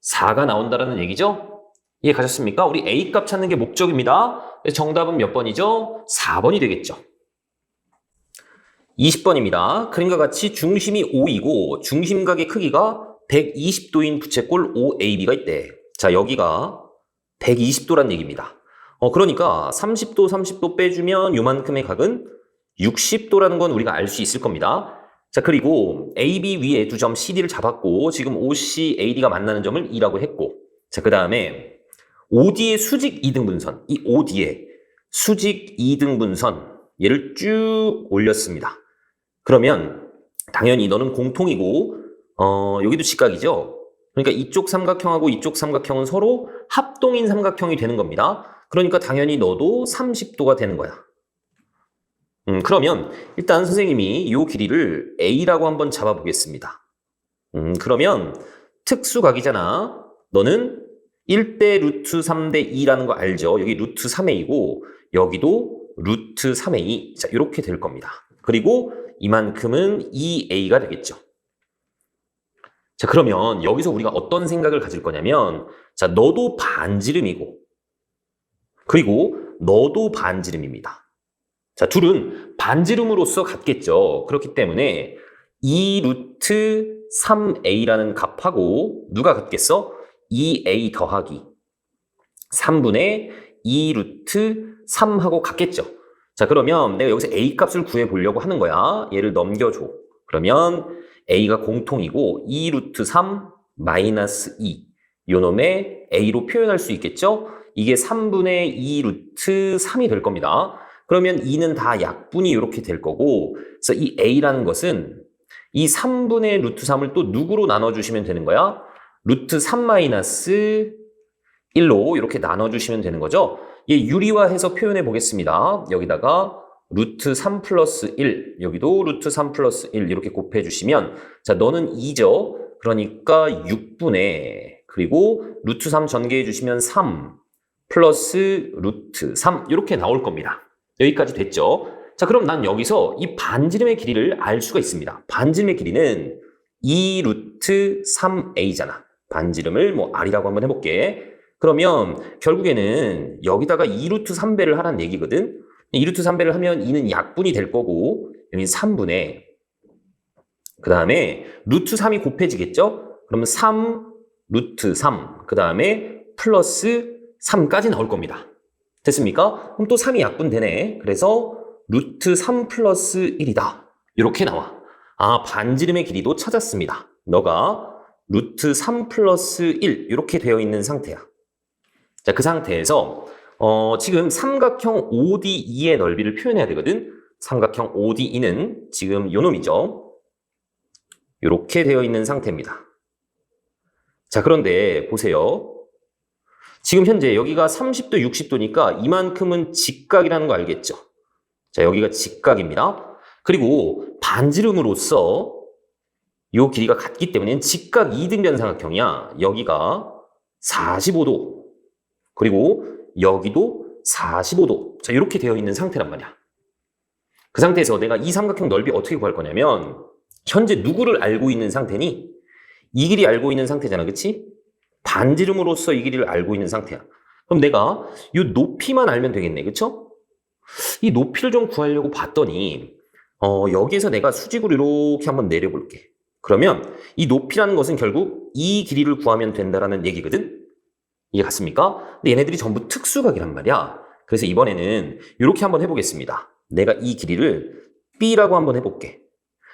4가 나온다는 얘기죠? 이해 가셨습니까? 우리 a 값 찾는 게 목적입니다. 정답은 몇 번이죠? 4번이 되겠죠. 20번입니다. 그림과 같이 중심이 O이고 중심각의 크기가 120도인 부채꼴 OAB가 있대. 자, 여기가 120도란 얘기입니다. 그러니까 30도, 30도 빼주면 요만큼의 각은 60도라는 건 우리가 알 수 있을 겁니다. 자, 그리고 AB 위에 두 점 CD를 잡았고 지금 OC, AD가 만나는 점을 E라고 했고 자, 그 다음에 OD의 수직 이등분선, 이 OD의 수직 이등분선 얘를 쭉 올렸습니다. 그러면 당연히 너는 공통이고 여기도 직각이죠. 그러니까 이쪽 삼각형하고 이쪽 삼각형은 서로 합동인 삼각형이 되는 겁니다. 그러니까 당연히 너도 30도가 되는 거야. 그러면 일단 선생님이 이 길이를 A라고 한번 잡아보겠습니다. 그러면 특수각이잖아. 너는 1대 루트 3대 2라는 거 알죠? 여기 루트 3a이고 여기도 루트 3a. 자, 이렇게 될 겁니다. 그리고 이만큼은 2a가 되겠죠. 자, 그러면 여기서 우리가 어떤 생각을 가질 거냐면 자, 너도 반지름이고 그리고 너도 반지름입니다. 자, 둘은 반지름으로서 같겠죠. 그렇기 때문에 2 루트 3a라는 값하고 누가 같겠어? 2a 더하기 3분의 2 루트 3하고 같겠죠. 자, 그러면 내가 여기서 a 값을 구해보려고 하는 거야. 얘를 넘겨줘. 그러면 a가 공통이고 2 루트 3 마이너스 2 요놈의 a로 표현할 수 있겠죠? 이게 3분의 2 루트 3이 될 겁니다. 그러면 2는 다 약분이 이렇게 될 거고, 그래서 이 a라는 것은 이 3분의 루트 3을 또 누구로 나눠주시면 되는 거야? 루트 3 마이너스 1로 이렇게 나눠주시면 되는 거죠. 얘 유리화해서 표현해 보겠습니다. 여기다가 루트 3 플러스 1, 여기도 루트 3 플러스 1 이렇게 곱해주시면, 자, 너는 2죠. 그러니까 6분의, 그리고 루트 3 전개해 주시면 3 플러스 루트 3 이렇게 나올 겁니다. 여기까지 됐죠? 자, 그럼 난 여기서 이 반지름의 길이를 알 수가 있습니다. 반지름의 길이는 2 루트 3a잖아. 반지름을 뭐 r이라고 한번 해볼게. 그러면 결국에는 여기다가 2 루트 3배를 하라는 얘기거든. 2 루트 3배를 하면 2는 약분이 될 거고, 여기 3분의, 그 다음에 루트 3이 곱해지겠죠? 그러면 3 루트 3, 그 다음에 플러스 3까지 나올 겁니다. 됐습니까? 그럼 또 3이 약분되네. 그래서 루트 3 플러스 1이다. 이렇게 나와. 아, 반지름의 길이도 찾았습니다. 너가 루트 3 플러스 1 이렇게 되어 있는 상태야. 자, 그 상태에서 지금 삼각형 ODE의 넓이를 표현해야 되거든. 삼각형 ODE는 지금 요 놈이죠. 이렇게 되어 있는 상태입니다. 자, 그런데 보세요. 지금 현재 여기가 30도, 60도니까 이만큼은 직각이라는 거 알겠죠? 자, 여기가 직각입니다. 그리고 반지름으로서 이 길이가 같기 때문에 직각 2등변 삼각형이야. 여기가 45도, 그리고 여기도 45도. 자, 이렇게 되어 있는 상태란 말이야. 그 상태에서 내가 이 삼각형 넓이 어떻게 구할 거냐면, 현재 누구를 알고 있는 상태니? 이 길이 알고 있는 상태잖아, 그치? 반지름으로서 이 길이를 알고 있는 상태야. 그럼 내가 이 높이만 알면 되겠네, 그쵸? 이 높이를 좀 구하려고 봤더니 여기에서 내가 수직으로 이렇게 한번 내려볼게. 그러면 이 높이라는 것은 결국 이 길이를 구하면 된다라는 얘기거든? 이해 갔습니까? 근데 얘네들이 전부 특수각이란 말이야. 그래서 이번에는 이렇게 한번 해보겠습니다. 내가 이 길이를 B라고 한번 해볼게.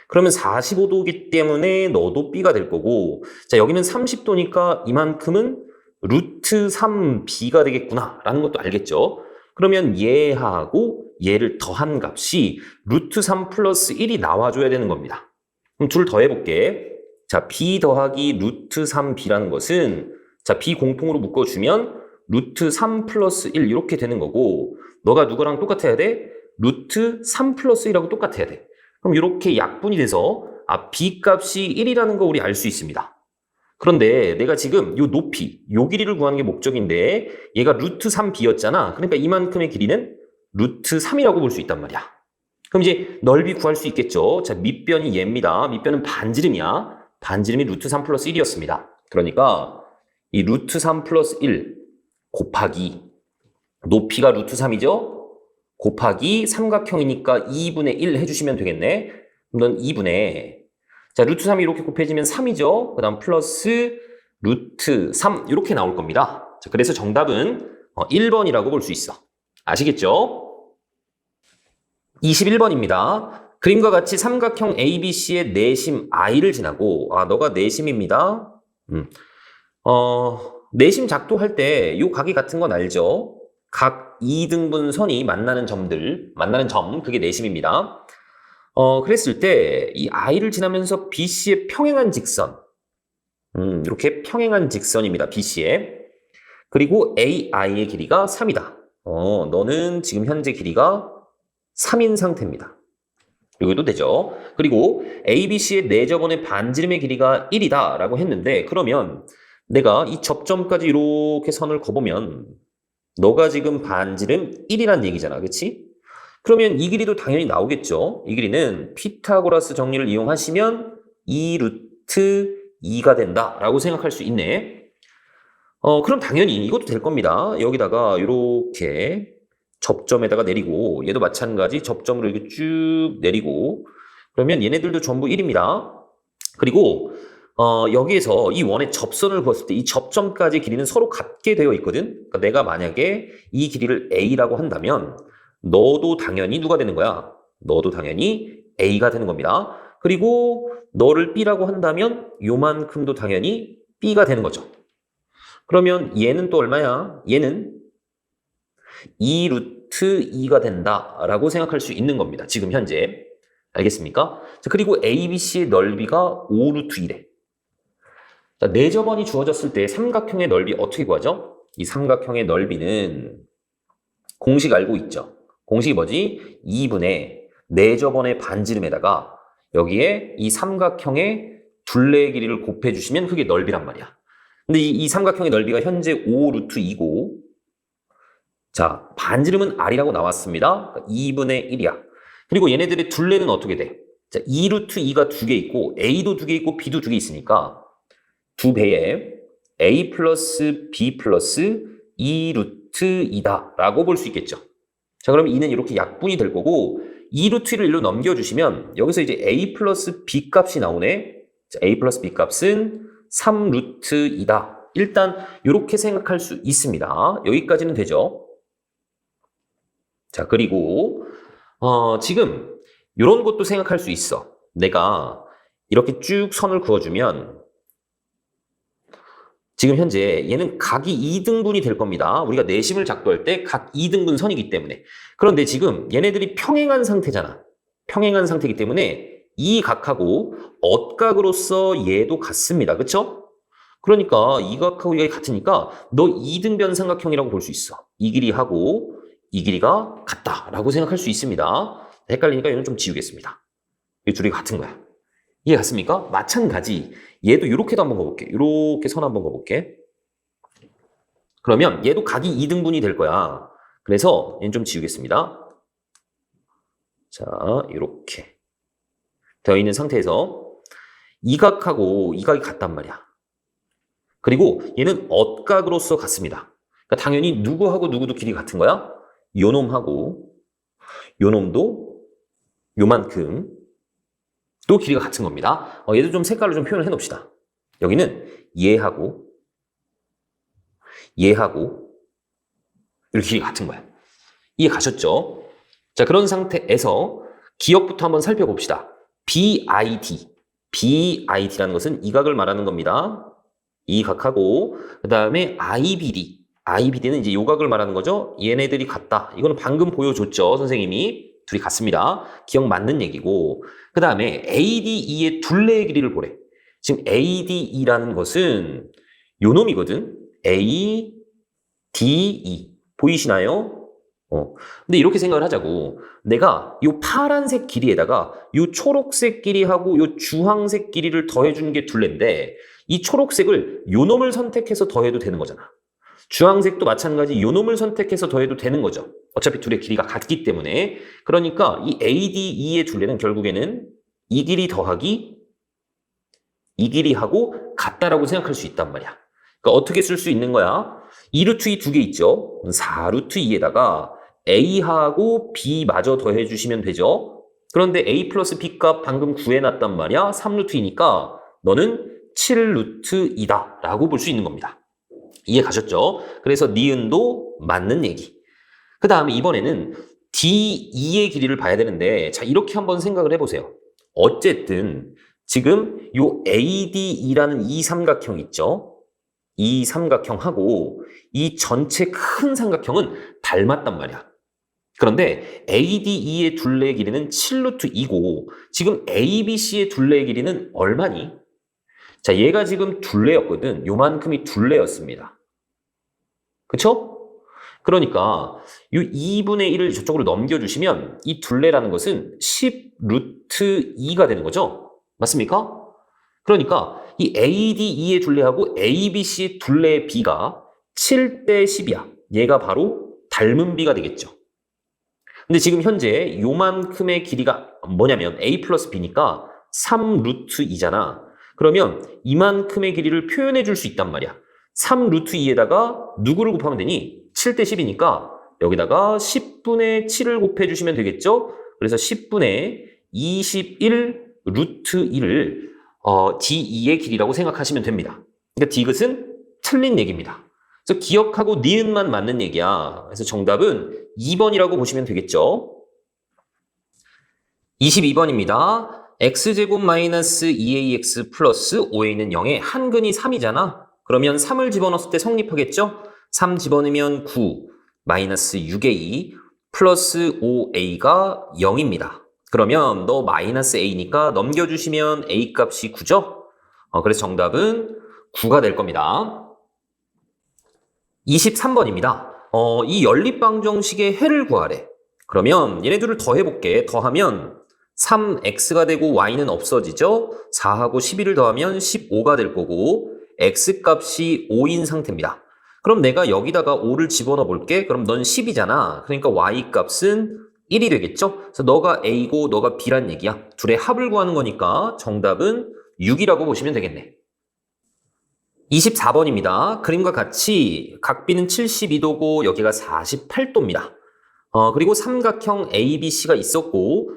그러면 45도이기 때문에 너도 B가 될 거고, 자, 여기는 30도니까 이만큼은 루트 3B가 되겠구나 라는 것도 알겠죠? 그러면 얘하고 얘를 더한 값이 루트 3 플러스 1이 나와줘야 되는 겁니다. 그럼 둘 더해볼게. 자, B 더하기 루트 3B라는 것은, 자, B 공통으로 묶어주면 루트 3 플러스 1 이렇게 되는 거고, 너가 누구랑 똑같아야 돼? 루트 3 플러스 1하고 똑같아야 돼. 그럼 이렇게 약분이 돼서 B 값이 1이라는 거 우리 알 수 있습니다. 그런데 내가 지금 요 높이, 요 길이를 구하는 게 목적인데 얘가 루트 3b였잖아. 그러니까 이만큼의 길이는 루트 3이라고 볼 수 있단 말이야. 그럼 이제 넓이 구할 수 있겠죠. 자, 밑변이 얘입니다. 밑변은 반지름이야. 반지름이 루트 3 플러스 1이었습니다. 그러니까 이 루트 3 플러스 1 곱하기 높이가 루트 3이죠. 곱하기 삼각형이니까 2분의 1 해주시면 되겠네. 그럼 넌 2분의, 자, 루트 3이 이렇게 곱해지면 3이죠. 그 다음 플러스 루트 3 이렇게 나올 겁니다. 자, 그래서 정답은 1번이라고 볼 수 있어. 아시겠죠? 21번입니다. 그림과 같이 삼각형 ABC의 내심 I를 지나고, 너가 내심입니다. 내심 작도할 때 요 각이 같은 건 알죠? 각 2등분 선이 만나는 점, 그게 내심입니다. 그랬을 때 이 I를 지나면서 BC의 평행한 직선, 이렇게 평행한 직선입니다. BC의. 그리고 AI의 길이가 3이다. 너는 지금 현재 길이가 3인 상태입니다. 여기도 되죠. 그리고 ABC의 내접원의 반지름의 길이가 1이다 라고 했는데, 그러면 내가 이 접점까지 이렇게 선을 그어보면 너가 지금 반지름 1이란 얘기잖아. 그치? 그러면 이 길이도 당연히 나오겠죠. 이 길이는 피타고라스 정리를 이용하시면 2 루트 2가 된다라고 생각할 수 있네. 그럼 당연히 이것도 될 겁니다. 여기다가 이렇게 접점에다가 내리고, 얘도 마찬가지 접점으로 이렇게 쭉 내리고, 그러면 얘네들도 전부 1입니다. 그리고 여기에서 이 원의 접선을 그었을 때 이 접점까지 길이는 서로 같게 되어 있거든. 그러니까 내가 만약에 이 길이를 A라고 한다면 너도 당연히 누가 되는 거야? 너도 당연히 A가 되는 겁니다. 그리고 너를 B라고 한다면 요만큼도 당연히 B가 되는 거죠. 그러면 얘는 또 얼마야? 얘는 2 루트 2가 된다라고 생각할 수 있는 겁니다. 지금 현재. 알겠습니까? 자, 그리고 ABC의 넓이가 5 루트 2래. 자, 내저번이 주어졌을 때 삼각형의 넓이 어떻게 구하죠? 이 삼각형의 넓이는 공식 알고 있죠? 공식이 뭐지? 2분의 내저번의 반지름에다가 여기에 이 삼각형의 둘레의 길이를 곱해주시면 그게 넓이란 말이야. 근데 이 삼각형의 넓이가 현재 5 루트 2고 자, 반지름은 R이라고 나왔습니다. 그러니까 2분의 1이야. 그리고 얘네들의 둘레는 어떻게 돼? 자, 2 루트 2가 두 개 있고 A도 두 개 있고 B도 두 개 있으니까 두 배에 A 플러스 B 플러스 2 루트 2다 라고 볼 수 있겠죠. 자, 그럼 2는 이렇게 약분이 될 거고 2 루트 1을 일로 넘겨주시면 여기서 이제 A 플러스 B 값이 나오네. 자, A 플러스 B 값은 3 루트 2다. 일단 이렇게 생각할 수 있습니다. 여기까지는 되죠. 자, 그리고 지금 이런 것도 생각할 수 있어. 내가 이렇게 쭉 선을 그어주면 지금 현재 얘는 각이 2등분이 될 겁니다. 우리가 내심을 작도할 때 각 2등분 선이기 때문에. 그런데 지금 얘네들이 평행한 상태잖아. 평행한 상태이기 때문에 이 각하고 엇각으로서 얘도 같습니다. 그쵸? 그러니까 이 각하고 이가 같으니까 너 2등변 삼각형이라고 볼 수 있어. 이 길이하고 이 길이가 같다라고 생각할 수 있습니다. 헷갈리니까 얘는 좀 지우겠습니다. 이 둘이 같은 거야. 이해 갔습니까? 마찬가지. 얘도 이렇게도 한번 그어볼게. 이렇게 선 한번 그어볼게. 그러면 얘도 각이 2등분이 될 거야. 그래서 얘는 좀 지우겠습니다. 자, 이렇게 되어 있는 상태에서 이 각하고 이 각이 같단 말이야. 그리고 얘는 엇각으로서 같습니다. 그러니까 당연히 누구하고 누구도 길이가 같은 거야. 요놈하고 요놈도 요만큼 또 길이가 같은 겁니다. 얘도 좀 색깔로 좀 표현을 해놓읍시다. 여기는 얘하고 이렇게 길이가 같은 거야. 이해 가셨죠? 자, 그런 상태에서 기억부터 한번 살펴봅시다. BID라는 것은 이 각을 말하는 겁니다. 이 각하고 그 다음에 IBD는 이제 요 각을 말하는 거죠. 얘네들이 같다. 이거는 방금 보여줬죠, 선생님이. 둘이 같습니다. 기억 맞는 얘기고 그 다음에 ADE의 둘레의 길이를 보래. 지금 ADE라는 것은 요 놈이거든. ADE 보이시나요? 근데 이렇게 생각을 하자고. 내가 요 파란색 길이에다가 요 초록색 길이하고 요 주황색 길이를 더해주는 게 둘레인데 이 초록색을 요 놈을 선택해서 더해도 되는 거잖아. 주황색도 마찬가지 요 놈을 선택해서 더해도 되는 거죠. 어차피 둘의 길이가 같기 때문에. 그러니까 이 ADE의 둘레는 결국에는 이 길이 더하기 이 길이하고 같다라고 생각할 수 있단 말이야. 그러니까 어떻게 쓸 수 있는 거야? 2루트 2 두 개 있죠. 4루트 2에다가 A하고 B마저 더해주시면 되죠. 그런데 A 플러스 B 값 방금 구해놨단 말이야. 3루트 2니까 너는 7루트 2다 라고 볼 수 있는 겁니다. 이해 가셨죠? 그래서 니은도 맞는 얘기. 그 다음에 이번에는 DE의 길이를 봐야 되는데 자 이렇게 한번 생각을 해보세요. 어쨌든 지금 요 ADE라는 이 삼각형 있죠? 이 삼각형하고 이 전체 큰 삼각형은 닮았단 말이야. 그런데 ADE의 둘레의 길이는 7루트 2고 지금 ABC의 둘레의 길이는 얼마니? 자, 얘가 지금 둘레였거든. 요만큼이 둘레였습니다. 그쵸? 그러니까 이 2분의 1을 저쪽으로 넘겨주시면 이 둘레라는 것은 10루트 2가 되는 거죠. 맞습니까? 그러니까 이 ADE의 둘레하고 ABC의 둘레의 비가 7대 10이야. 얘가 바로 닮은 비가 되겠죠. 근데 지금 현재 요만큼의 길이가 뭐냐면 A 플러스 B니까 3루트 2잖아. 그러면 이만큼의 길이를 표현해 줄 수 있단 말이야. 3루트 2에다가 누구를 곱하면 되니? 7대 10이니까 여기다가 10분의 7을 곱해주시면 되겠죠? 그래서 10분의 21 루트 1을 D2의 길이라고 생각하시면 됩니다. 그러니까 디귿은 틀린 얘기입니다. 그래서 기억하고 니은만 맞는 얘기야. 그래서 정답은 2번이라고 보시면 되겠죠. 22번입니다. x제곱 마이너스 2ax 플러스 5a는 0에 한근이 3이잖아. 그러면 3을 집어넣었을 때 성립하겠죠? 3 집어넣으면 9 마이너스 6a 플러스 5a가 0입니다. 그러면 너 마이너스 a니까 넘겨주시면 a 값이 9죠? 그래서 정답은 9가 될 겁니다. 23번입니다. 이 연립방정식의 해를 구하래. 그러면 얘네들을 더해볼게. 더하면 3x가 되고 y는 없어지죠? 4하고 11을 더하면 15가 될 거고 x값이 5인 상태입니다. 그럼 내가 여기다가 5를 집어넣어 볼게. 그럼 넌 10이잖아. 그러니까 y값은 1이 되겠죠? 그래서 너가 a고 너가 b란 얘기야. 둘의 합을 구하는 거니까 정답은 6이라고 보시면 되겠네. 24번입니다. 그림과 같이 각비는 72도고 여기가 48도입니다. 그리고 삼각형 ABC가 있었고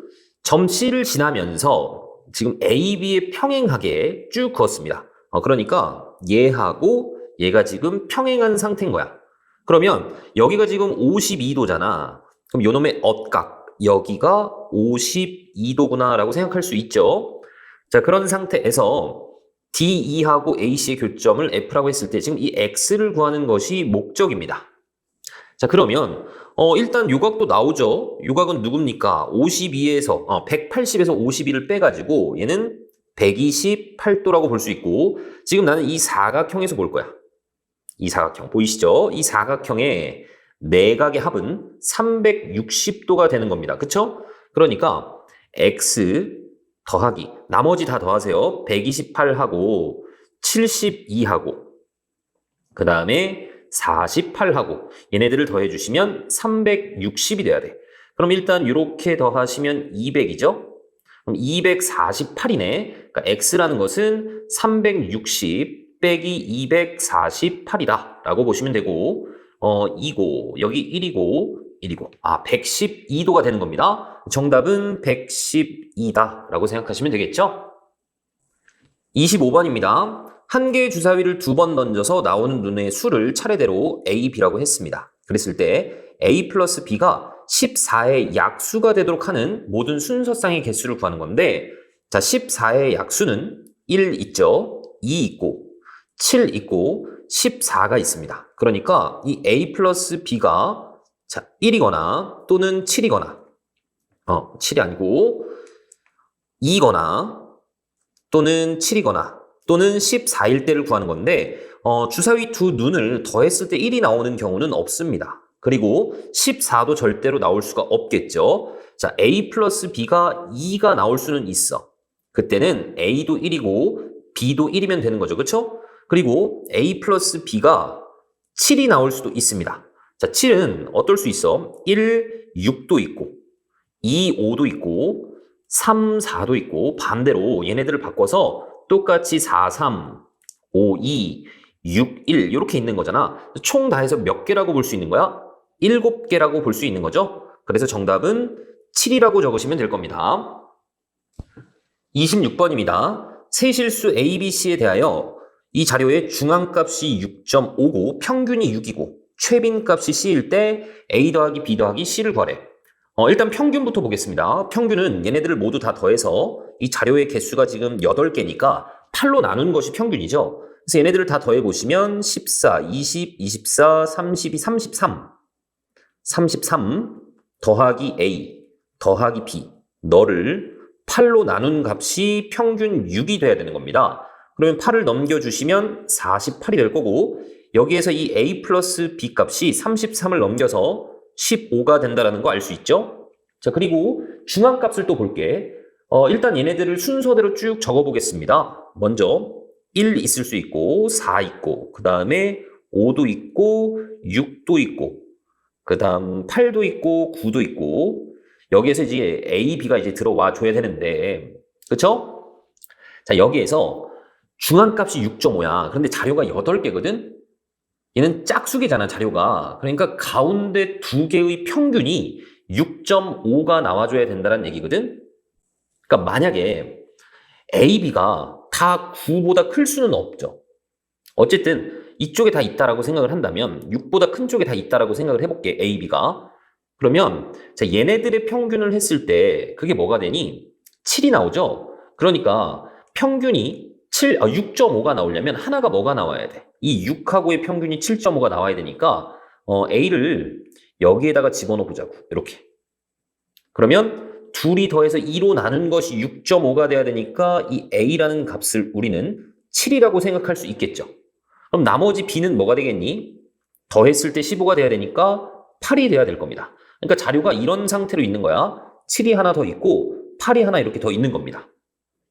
점 C를 지나면서 지금 AB에 평행하게 쭉 그었습니다. 그러니까 얘하고 얘가 지금 평행한 상태인 거야. 그러면 여기가 지금 52도잖아. 그럼 요놈의 엇각 여기가 52도구나 라고 생각할 수 있죠. 자, 그런 상태에서 DE하고 AC의 교점을 F라고 했을 때 지금 이 X를 구하는 것이 목적입니다. 자, 그러면 일단 요각도 나오죠. 요각은 누굽니까? 180에서 52를 빼가지고 얘는 128도라고 볼 수 있고 지금 나는 이 사각형에서 볼 거야. 이 사각형 보이시죠? 이 사각형의 내각의 합은 360도가 되는 겁니다. 그쵸? 그러니까 X 더하기 나머지 다 더하세요. 128하고 72하고 그 다음에 48하고 얘네들을 더해주시면 360이 돼야 돼. 그럼 일단 이렇게 더하시면 200이죠? 그럼 248이네. 그러니까 x라는 것은 360 빼기 248이다 라고 보시면 되고 이고 여기 1이고 112도가 되는 겁니다. 정답은 112다 라고 생각하시면 되겠죠? 25번입니다. 한 개의 주사위를 2번 던져서 나오는 눈의 수를 차례대로 A, B라고 했습니다. 그랬을 때 A 플러스 B가 14의 약수가 되도록 하는 모든 순서쌍의 개수를 구하는 건데 자, 14의 약수는 1 있죠? 2 있고 7 있고 14가 있습니다. 그러니까 이 A 플러스 B가 자, 1이거나 또는 7이거나 7이 아니고 2거나 또는 7이거나 또는 14일 때를 구하는 건데 주사위 두 눈을 더했을 때 1이 나오는 경우는 없습니다. 그리고 14도 절대로 나올 수가 없겠죠. 자, A 플러스 B가 2가 나올 수는 있어. 그때는 A도 1이고 B도 1이면 되는 거죠. 그렇죠? 그리고 A 플러스 B가 7이 나올 수도 있습니다. 자, 7은 어떨 수 있어? 1, 6도 있고 2, 5도 있고 3, 4도 있고 반대로 얘네들을 바꿔서 똑같이 4, 3, 5, 2, 6, 1 이렇게 있는 거잖아. 총 다 해서 몇 개라고 볼 수 있는 거야? 7개라고 볼 수 있는 거죠. 그래서 정답은 7이라고 적으시면 될 겁니다. 26번입니다. 세실수 ABC에 대하여 이 자료의 중앙값이 6.5고 평균이 6이고 최빈값이 C일 때 A 더하기 B 더하기 C를 구하래. 일단 평균부터 보겠습니다. 평균은 얘네들을 모두 다 더해서 이 자료의 개수가 지금 8개니까 8로 나눈 것이 평균이죠. 그래서 얘네들을 다 더해보시면 14, 20, 24, 32, 33. 33 더하기 A 더하기 B 너를 8로 나눈 값이 평균 6이 돼야 되는 겁니다. 그러면 8을 넘겨주시면 48이 될 거고 여기에서 이 A 플러스 B 값이 33을 넘겨서 15가 된다는 거 알 수 있죠? 자, 그리고 중앙값을 또 볼게. 일단 얘네들을 순서대로 쭉 적어보겠습니다. 먼저 1 있을 수 있고 4 있고 그 다음에 5도 있고 6도 있고 그 다음 8도 있고 9도 있고 여기에서 이제 A, B가 이제 들어와 줘야 되는데 그쵸? 자, 여기에서 중앙값이 6.5야. 그런데 자료가 8개거든? 얘는 짝수기잖아, 자료가. 그러니까 가운데 두 개의 평균이 6.5가 나와줘야 된다는 얘기거든? 그러니까 만약에 A, B가 다 9보다 클 수는 없죠. 어쨌든 이쪽에 다 있다라고 생각을 한다면 6보다 큰 쪽에 다 있다라고 생각을 해볼게, A, B가. 그러면 자, 얘네들의 평균을 했을 때 그게 뭐가 되니? 7이 나오죠? 그러니까 평균이 6.5가 나오려면 하나가 뭐가 나와야 돼? 이 6하고의 평균이 7.5가 나와야 되니까 A를 여기에다가 집어넣어 보자고. 이렇게. 그러면 둘이 더해서 2로 나눈 것이 6.5가 돼야 되니까 이 A라는 값을 우리는 7이라고 생각할 수 있겠죠. 그럼 나머지 B는 뭐가 되겠니? 더했을 때 15가 돼야 되니까 8이 돼야 될 겁니다. 그러니까 자료가 이런 상태로 있는 거야. 7이 하나 더 있고 8이 하나 이렇게 더 있는 겁니다.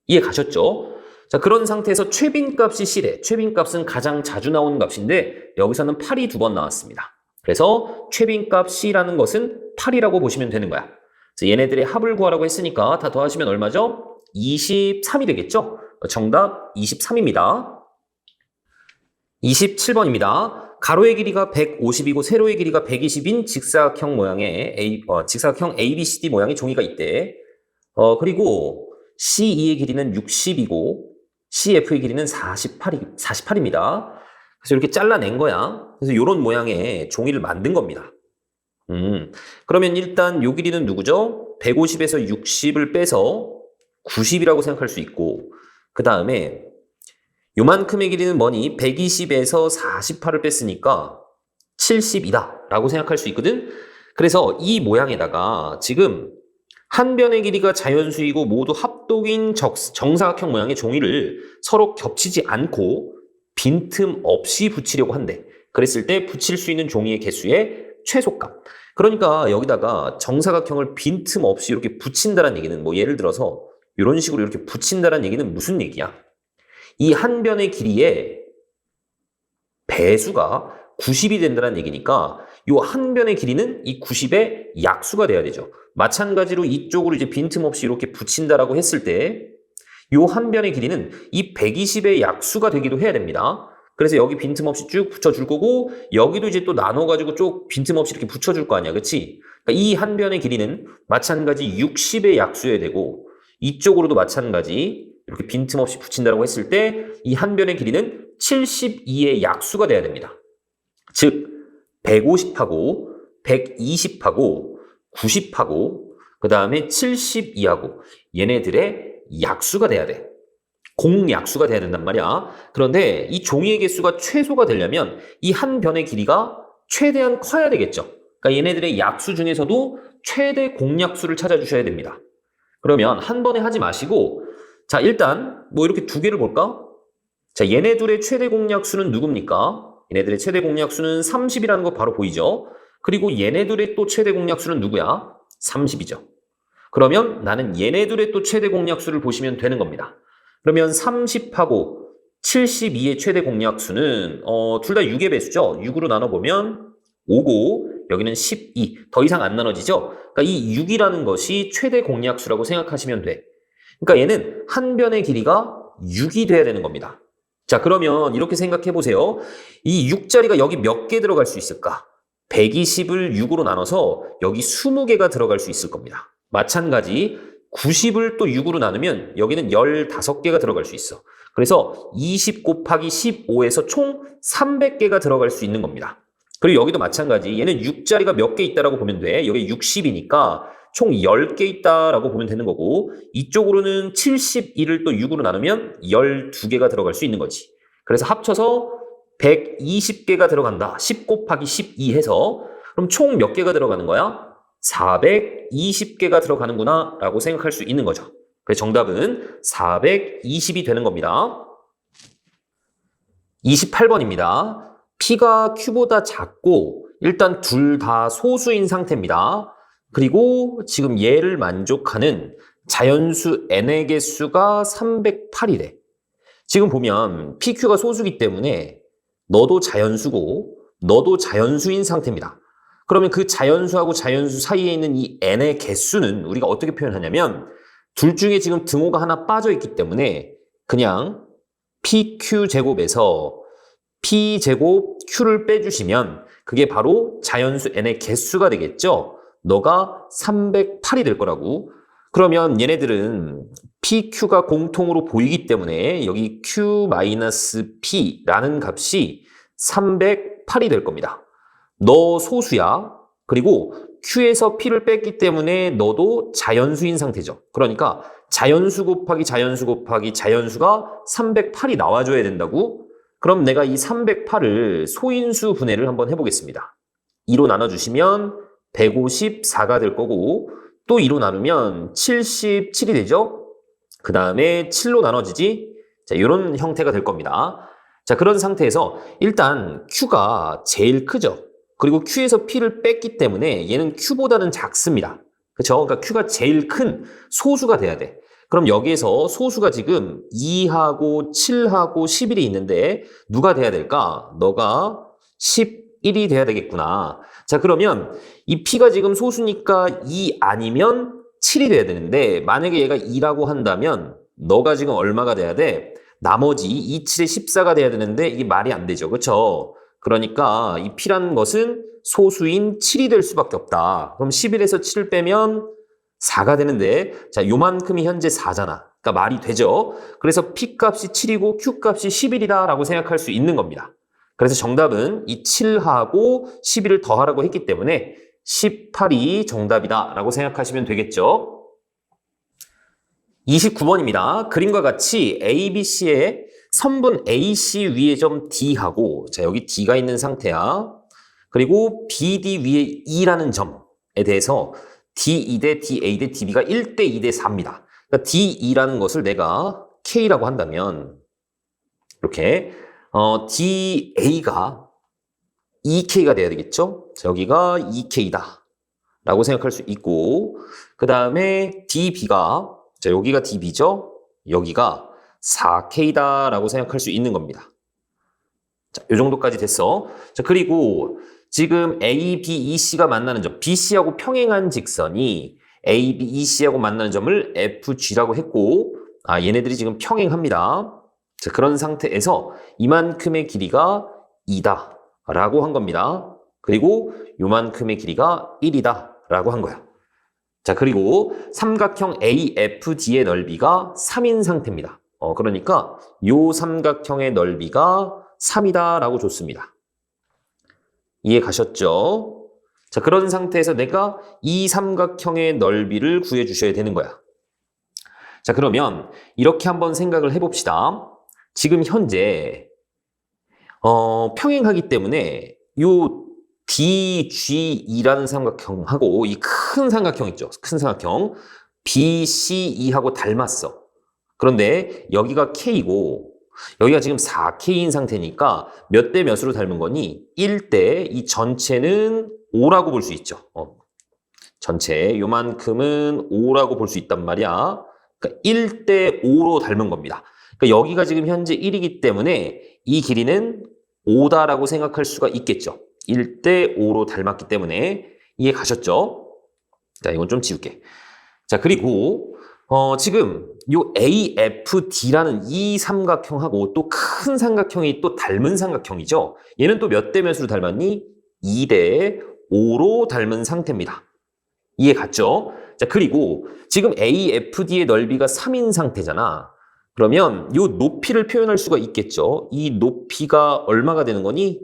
이해 가셨죠? 자, 그런 상태에서 최빈값이 C래. 최빈값은 가장 자주 나오는 값인데 여기서는 8이 두 번 나왔습니다. 그래서 최빈값 C라는 것은 8이라고 보시면 되는 거야. 자, 얘네들의 합을 구하라고 했으니까 다 더하시면 얼마죠? 23이 되겠죠? 정답 23입니다. 27번입니다. 가로의 길이가 150이고 세로의 길이가 120인 직사각형 모양의 직사각형 ABCD 모양의 종이가 있대. 그리고 CE의 길이는 60이고 CF의 길이는 48입니다. 그래서 이렇게 잘라낸 거야. 그래서 이런 모양의 종이를 만든 겁니다. 그러면 일단 요 길이는 누구죠? 150에서 60을 빼서 90이라고 생각할 수 있고, 그 다음에 요만큼의 길이는 뭐니? 120에서 48을 뺐으니까 70이다 라고 생각할 수 있거든? 그래서 이 모양에다가 지금 한 변의 길이가 자연수이고 모두 합동인 정사각형 모양의 종이를 서로 겹치지 않고 빈틈 없이 붙이려고 한대. 그랬을 때 붙일 수 있는 종이의 개수의 최소값. 그러니까 여기다가 정사각형을 빈틈 없이 이렇게 붙인다는 얘기는 뭐 예를 들어서 이런 식으로 이렇게 붙인다는 얘기는 무슨 얘기야? 이 한 변의 길이의 배수가 90이 된다는 얘기니까 이 한 변의 길이는 이 90의 약수가 돼야 되죠. 마찬가지로 이쪽으로 이제 빈틈없이 이렇게 붙인다라고 했을 때 이 한 변의 길이는 이 120의 약수가 되기도 해야 됩니다. 그래서 여기 빈틈없이 쭉 붙여줄 거고 여기도 이제 또 나눠가지고 쭉 빈틈없이 이렇게 붙여줄 거 아니야. 그치? 그러니까 이 한 변의 길이는 마찬가지 60의 약수여야 되고 이쪽으로도 마찬가지 이렇게 빈틈없이 붙인다고 했을 때 이 한 변의 길이는 72의 약수가 돼야 됩니다. 즉 150하고 120하고 90하고 그 다음에 72하고 얘네들의 약수가 돼야 돼. 공약수가 돼야 된단 말이야. 그런데 이 종이의 개수가 최소가 되려면 이 한 변의 길이가 최대한 커야 되겠죠. 그러니까 얘네들의 약수 중에서도 최대 공약수를 찾아주셔야 됩니다. 그러면 한 번에 하지 마시고 자 일단 뭐 이렇게 두 개를 볼까? 자 얘네들의 최대 공약수는 누굽니까? 얘네들의 최대 공약수는 30이라는 거 바로 보이죠? 그리고 얘네들의 또 최대 공약수는 누구야? 30이죠. 그러면 나는 얘네들의 또 최대 공약수를 보시면 되는 겁니다. 그러면 30하고 72의 최대 공약수는 둘 다 6의 배수죠. 6으로 나눠보면 5고 여기는 12. 더 이상 안 나눠지죠. 그러니까 이 6이라는 것이 최대 공약수라고 생각하시면 돼. 그러니까 얘는 한 변의 길이가 6이 돼야 되는 겁니다. 자 그러면 이렇게 생각해 보세요. 이 6자리가 여기 몇 개 들어갈 수 있을까? 120을 6으로 나눠서 여기 20개가 들어갈 수 있을 겁니다. 마찬가지 90을 또 6으로 나누면 여기는 15개가 들어갈 수 있어. 그래서 20 곱하기 15에서 총 300개가 들어갈 수 있는 겁니다. 그리고 여기도 마찬가지 얘는 6자리가 몇 개 있다라고 보면 돼. 여기 60이니까 총 10개 있다라고 보면 되는 거고 이쪽으로는 71을 또 6으로 나누면 12개가 들어갈 수 있는 거지. 그래서 합쳐서 120개가 들어간다. 10 곱하기 12 해서 그럼 총 몇 개가 들어가는 거야? 420개가 들어가는구나 라고 생각할 수 있는 거죠. 그래서 정답은 420이 되는 겁니다. 28번입니다. P가 Q보다 작고 일단 둘 다 소수인 상태입니다. 그리고 지금 얘를 만족하는 자연수 n의 개수가 308이래. 지금 보면 PQ가 소수기 때문에 너도 자연수고 너도 자연수인 상태입니다. 그러면 그 자연수하고 자연수 사이에 있는 이 n의 개수는 우리가 어떻게 표현하냐면 둘 중에 지금 등호가 하나 빠져 있기 때문에 그냥 PQ제곱에서 P제곱 Q를 빼주시면 그게 바로 자연수 n의 개수가 되겠죠. 너가 308이 될 거라고. 그러면 얘네들은 PQ가 공통으로 보이기 때문에 여기 Q-P라는 값이 308이 될 겁니다. 너 소수야. 그리고 Q에서 P를 뺐기 때문에 너도 자연수인 상태죠. 그러니까 자연수 곱하기 자연수 곱하기 자연수가 308이 나와줘야 된다고? 그럼 내가 이 308을 소인수 분해를 한번 해보겠습니다. 2로 나눠주시면 154가 될 거고 또 2로 나누면 77이 되죠? 그 다음에 7로 나눠지지? 자, 이런 형태가 될 겁니다. 자, 그런 상태에서 일단 Q가 제일 크죠. 그리고 Q에서 P를 뺐기 때문에 얘는 Q보다는 작습니다. 그렇죠? 그러니까 Q가 제일 큰 소수가 돼야 돼. 그럼 여기에서 소수가 지금 2하고 7하고 11이 있는데 누가 돼야 될까? 너가 11이 돼야 되겠구나. 자, 그러면 이 P가 지금 소수니까 2 아니면 7이 돼야 되는데 만약에 얘가 2라고 한다면 너가 지금 얼마가 돼야 돼? 나머지 2, 7에 14가 돼야 되는데 이게 말이 안 되죠. 그렇죠? 그러니까 이 P라는 것은 소수인 7이 될 수밖에 없다. 그럼 11에서 7을 빼면 4가 되는데 자, 요만큼이 현재 4잖아. 그러니까 말이 되죠. 그래서 P 값이 7이고 Q 값이 11이다 라고 생각할 수 있는 겁니다. 그래서 정답은 이 7하고 11을 더하라고 했기 때문에 18이 정답이다 라고 생각하시면 되겠죠. 29번입니다. 그림과 같이 ABC의 선분 AC 위에 점 D하고 자, 여기 D가 있는 상태야. 그리고 BD 위에 E라는 점에 대해서 D2 대 DA 대 DB가 1대 2 대 4입니다. 그러니까 D2라는 것을 내가 K라고 한다면 이렇게 DA가 2K가 돼야 되겠죠? 자, 여기가 2K다 라고 생각할 수 있고 그 다음에 DB가 자, 여기가 DB죠? 여기가 4K다 라고 생각할 수 있는 겁니다. 자, 요 정도까지 됐어. 자, 그리고 지금 A, B, E, C가 만나는 점, BC하고 평행한 직선이 A, B, E, C하고 만나는 점을 FG라고 했고 얘네들이 지금 평행합니다. 자, 그런 상태에서 이만큼의 길이가 2다 라고 한 겁니다. 그리고 요만큼의 길이가 1이다 라고 한 거야. 자, 그리고 삼각형 AFD의 넓이가 3인 상태입니다. 그러니까 요 삼각형의 넓이가 3이다 라고 줬습니다. 이해 가셨죠? 자, 그런 상태에서 내가 이 삼각형의 넓이를 구해주셔야 되는 거야. 자, 그러면 이렇게 한번 생각을 해봅시다. 지금 현재 평행하기 때문에 요 DGE라는 삼각형하고 이 큰 삼각형 있죠. 큰 삼각형 BCE하고 닮았어. 그런데 여기가 K고 여기가 지금 4K인 상태니까 몇 대 몇으로 닮은 거니? 1대 이 전체는 5라고 볼 수 있죠. 전체 요만큼은 5라고 볼 수 있단 말이야. 그러니까 1대 5로 닮은 겁니다. 그러니까 여기가 지금 현재 1이기 때문에 이 길이는 5다라고 생각할 수가 있겠죠. 1대 5로 닮았기 때문에 이해 가셨죠? 자, 이건 좀 지울게. 자, 그리고 지금 요 AFD라는 이 삼각형하고 또 큰 삼각형이 또 닮은 삼각형이죠. 얘는 또 몇 대 몇으로 닮았니? 2대 5로 닮은 상태입니다. 이해 갔죠? 자, 그리고 지금 AFD의 넓이가 3인 상태잖아. 그러면 요 높이를 표현할 수가 있겠죠. 이 높이가 얼마가 되는 거니?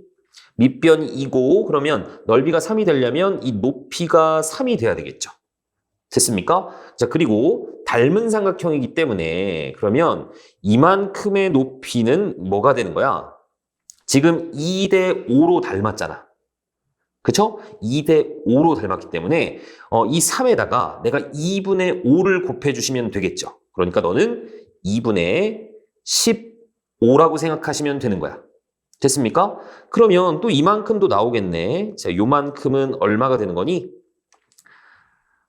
밑변이 2고 그러면 넓이가 3이 되려면 이 높이가 3이 돼야 되겠죠. 됐습니까? 자, 그리고 닮은 삼각형이기 때문에 그러면 이만큼의 높이는 뭐가 되는 거야? 지금 2대 5로 닮았잖아. 그쵸? 2대 5로 닮았기 때문에 이 3에다가 내가 2분의 5를 곱해주시면 되겠죠. 그러니까 너는 2분의 15라고 생각하시면 되는 거야. 됐습니까? 그러면 또 이만큼도 나오겠네. 자, 요만큼은 얼마가 되는 거니?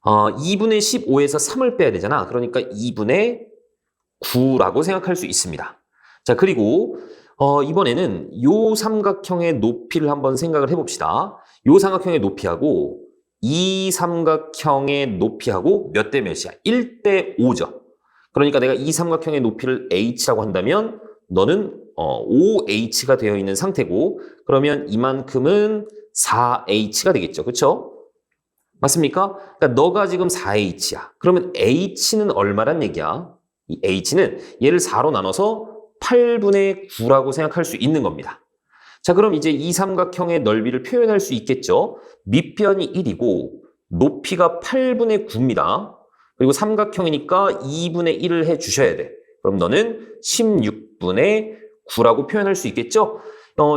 2분의 15에서 3을 빼야 되잖아. 그러니까 2분의 9라고 생각할 수 있습니다. 자, 그리고 이번에는 요 삼각형의 높이를 한번 생각을 해봅시다. 요 삼각형의 높이하고 이 삼각형의 높이하고 몇 대 몇이야? 1대 5죠. 그러니까 내가 이 삼각형의 높이를 h라고 한다면 너는 5h가 되어 있는 상태고 그러면 이만큼은 4h가 되겠죠. 그렇죠? 맞습니까? 그러니까 너가 지금 4h야. 그러면 h는 얼마란 얘기야? 이 h는 얘를 4로 나눠서 8분의 9라고 생각할 수 있는 겁니다. 자, 그럼 이제 이 삼각형의 넓이를 표현할 수 있겠죠? 밑변이 1이고 높이가 8분의 9입니다. 그리고 삼각형이니까 2분의 1을 해주셔야 돼. 그럼 너는 16분의 9라고 표현할 수 있겠죠?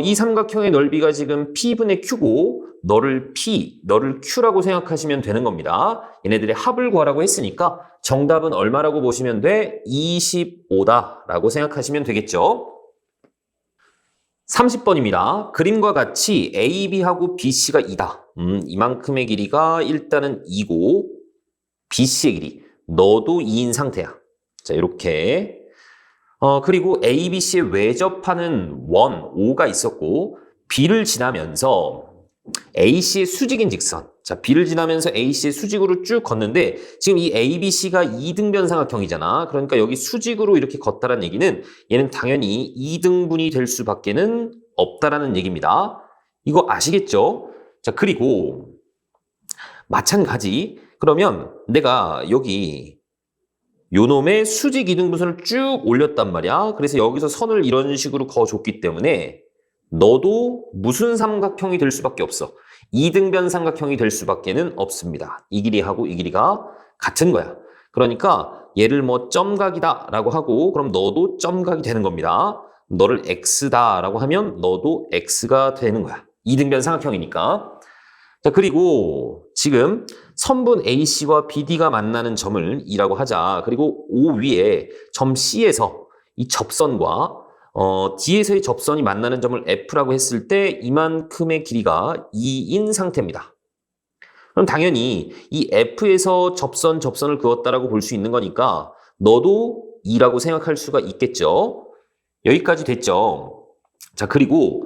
이 삼각형의 넓이가 지금 P분의 Q고 너를 P, 너를 Q라고 생각하시면 되는 겁니다. 얘네들의 합을 구하라고 했으니까 정답은 얼마라고 보시면 돼? 25다라고 생각하시면 되겠죠? 30번입니다. 그림과 같이 AB하고 BC가 2다. 이만큼의 길이가 일단은 2고 BC의 길이 너도 2인 상태야. 자, 이렇게 그리고 ABC에 외접하는 원, O가 있었고 B를 지나면서 AC의 수직인 직선. 자, B를 지나면서 AC의 수직으로 쭉 걷는데 지금 이 ABC가 이등변 삼각형이잖아. 그러니까 여기 수직으로 이렇게 걷다라는 얘기는 얘는 당연히 이등분이 될 수밖에는 없다라는 얘기입니다. 이거 아시겠죠? 자, 그리고 마찬가지. 그러면 내가 여기 요놈의 수직 이등분선을 쭉 올렸단 말이야. 그래서 여기서 선을 이런 식으로 그어줬기 때문에 너도 무슨 삼각형이 될 수밖에 없어. 이등변 삼각형이 될 수밖에는 없습니다. 이 길이하고 이 길이가 같은 거야. 그러니까 얘를 뭐 점각이다라고 하고 그럼 너도 점각이 되는 겁니다. 너를 X다라고 하면 너도 X가 되는 거야. 이등변 삼각형이니까. 자, 그리고 지금 선분 AC와 BD가 만나는 점을 E라고 하자. 그리고 O 위에 점 C에서 이 접선과 D에서의 접선이 만나는 점을 F라고 했을 때 이만큼의 길이가 2인 상태입니다. 그럼 당연히 이 F에서 접선을 그었다라고 볼 수 있는 거니까 너도 2라고 생각할 수가 있겠죠. 여기까지 됐죠. 자, 그리고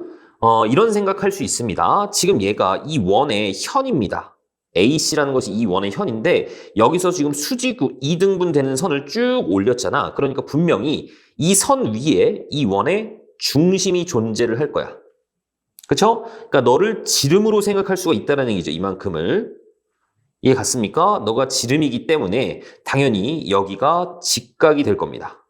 이런 생각할 수 있습니다. 지금 얘가 이 원의 현입니다. AC라는 것이 이 원의 현인데 여기서 지금 수직 2등분 되는 선을 쭉 올렸잖아. 그러니까 분명히 이 선 위에 이 원의 중심이 존재를 할 거야. 그쵸? 그러니까 너를 지름으로 생각할 수가 있다는 얘기죠. 이만큼을. 이해 갔습니까? 너가 지름이기 때문에 당연히 여기가 직각이 될 겁니다.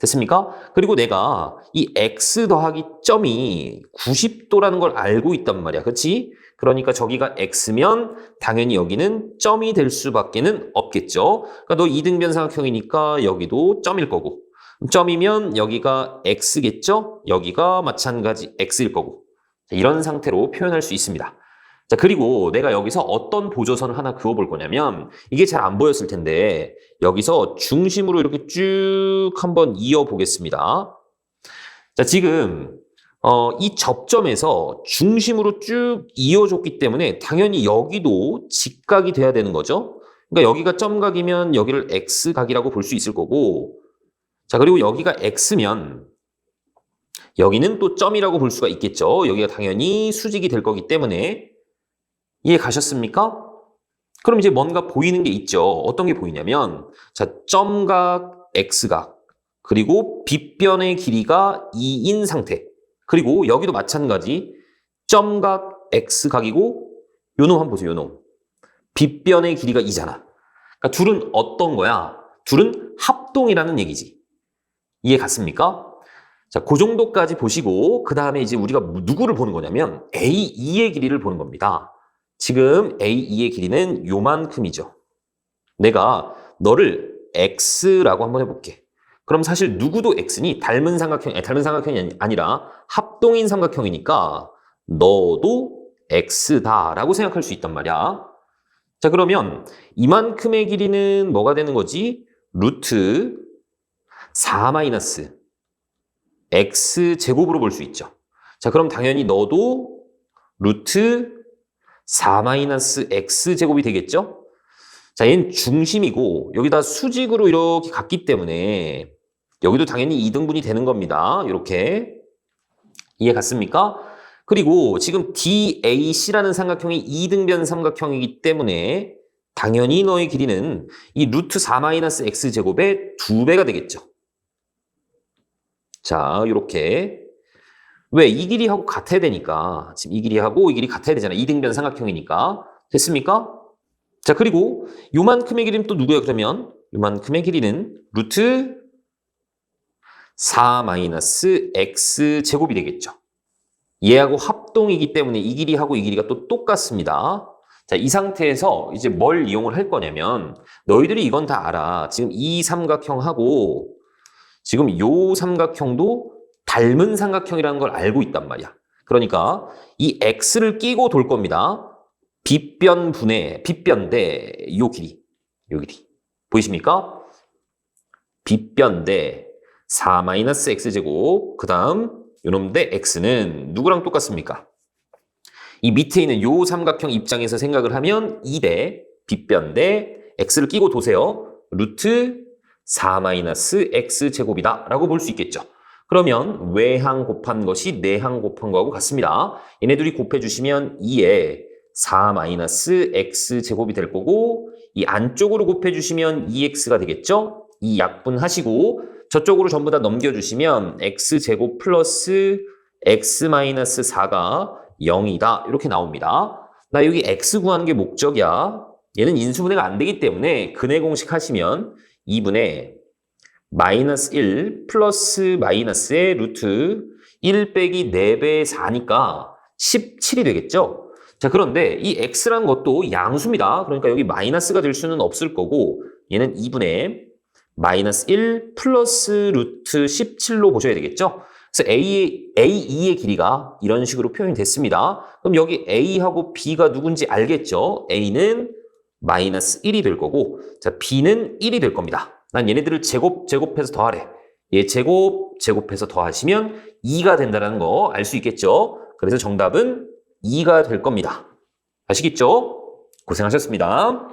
됐습니까? 그리고 내가 이 x 더하기 점이 90도라는 걸 알고 있단 말이야. 그렇지? 그러니까 저기가 x면 당연히 여기는 점이 될 수밖에는 없겠죠. 그러니까 너 이등변 삼각형이니까 여기도 점일 거고 점이면 여기가 x겠죠? 여기가 마찬가지 x일 거고 이런 상태로 표현할 수 있습니다. 자, 그리고 내가 여기서 어떤 보조선을 하나 그어볼 거냐면 이게 잘 안 보였을 텐데 여기서 중심으로 이렇게 쭉 한번 이어보겠습니다. 자, 지금 이 접점에서 중심으로 쭉 이어줬기 때문에 당연히 여기도 직각이 돼야 되는 거죠. 그러니까 여기가 점각이면 여기를 x각이라고 볼 수 있을 거고 자, 그리고 여기가 x면 여기는 또 점이라고 볼 수가 있겠죠. 여기가 당연히 수직이 될 거기 때문에 이해 가셨습니까? 그럼 이제 뭔가 보이는 게 있죠. 어떤 게 보이냐면 자, 점각, x각 그리고 빗변의 길이가 2인 상태 그리고 여기도 마찬가지 점각, x각이고 요놈 한번 보세요. 요놈 빗변의 길이가 2잖아. 그러니까 둘은 어떤 거야? 둘은 합동이라는 얘기지. 이해 갔습니까? 자, 그 정도까지 보시고 그 다음에 이제 우리가 누구를 보는 거냐면 A2의 길이를 보는 겁니다. 지금 A2의 길이는 요만큼이죠. 내가 너를 X라고 한번 해볼게. 그럼 사실 누구도 X니 닮은 삼각형이 아니라 합동인 삼각형이니까 너도 X다라고 생각할 수 있단 말이야. 자, 그러면 이만큼의 길이는 뭐가 되는 거지? 루트 4 마이너스 X제곱으로 볼 수 있죠. 자, 그럼 당연히 너도 루트 4 마이너스 X제곱이 되겠죠? 자, 얘는 중심이고 여기다 수직으로 이렇게 갔기 때문에 여기도 당연히 2등분이 되는 겁니다. 이렇게. 이해 갔습니까? 그리고 지금 DAC라는 삼각형이 2등변 삼각형이기 때문에 당연히 너의 길이는 이 루트 4 마이너스 X제곱의 2배가 되겠죠. 자, 이렇게. 왜? 이 길이하고 같아야 되니까. 지금 이 길이하고 이 길이 같아야 되잖아. 이등변 삼각형이니까. 됐습니까? 자, 그리고 요만큼의 길이는 또 누구야, 그러면? 요만큼의 길이는 루트 4 마이너스 X제곱이 되겠죠. 얘하고 합동이기 때문에 이 길이하고 이 길이가 또 똑같습니다. 자, 이 상태에서 이제 뭘 이용을 할 거냐면 너희들이 이건 다 알아. 지금 이 삼각형하고 지금 요 삼각형도 닮은 삼각형이라는 걸 알고 있단 말이야. 그러니까 이 x를 끼고 돌 겁니다. 빗변분의 빗변 대 요 길이. 요 길이. 보이십니까? 빗변 대 4-x제곱 그 다음 요놈 대 x는 누구랑 똑같습니까? 이 밑에 있는 요 삼각형 입장에서 생각을 하면 2대 빗변 대 x를 끼고 도세요. 루트 4-x제곱이다 라고 볼 수 있겠죠. 그러면 외항 곱한 것이 내항 곱한 거하고 같습니다. 얘네들이 곱해주시면 2에 4-x제곱이 될 거고 이 안쪽으로 곱해주시면 2x가 되겠죠. 이 약분하시고 저쪽으로 전부 다 넘겨주시면 x제곱 플러스 x-4가 0이다 이렇게 나옵니다. 나 여기 x 구하는 게 목적이야. 얘는 인수분해가 안 되기 때문에 근해 공식 하시면 2분의 마이너스 1 플러스 마이너스의 루트 1 빼기 4배의 4니까 17이 되겠죠? 자, 그런데 이 x라는 것도 양수입니다. 그러니까 여기 마이너스가 될 수는 없을 거고 얘는 2분의 마이너스 1 플러스 루트 17로 보셔야 되겠죠? 그래서 A2의 길이가 이런 식으로 표현이 됐습니다. 그럼 여기 A하고 B가 누군지 알겠죠? A는 마이너스 1이 될 거고 자, B는 1이 될 겁니다. 난 얘네들을 제곱해서 더하래. 얘 제곱해서 더하시면 2가 된다는 거 알 수 있겠죠? 그래서 정답은 2가 될 겁니다. 아시겠죠? 고생하셨습니다.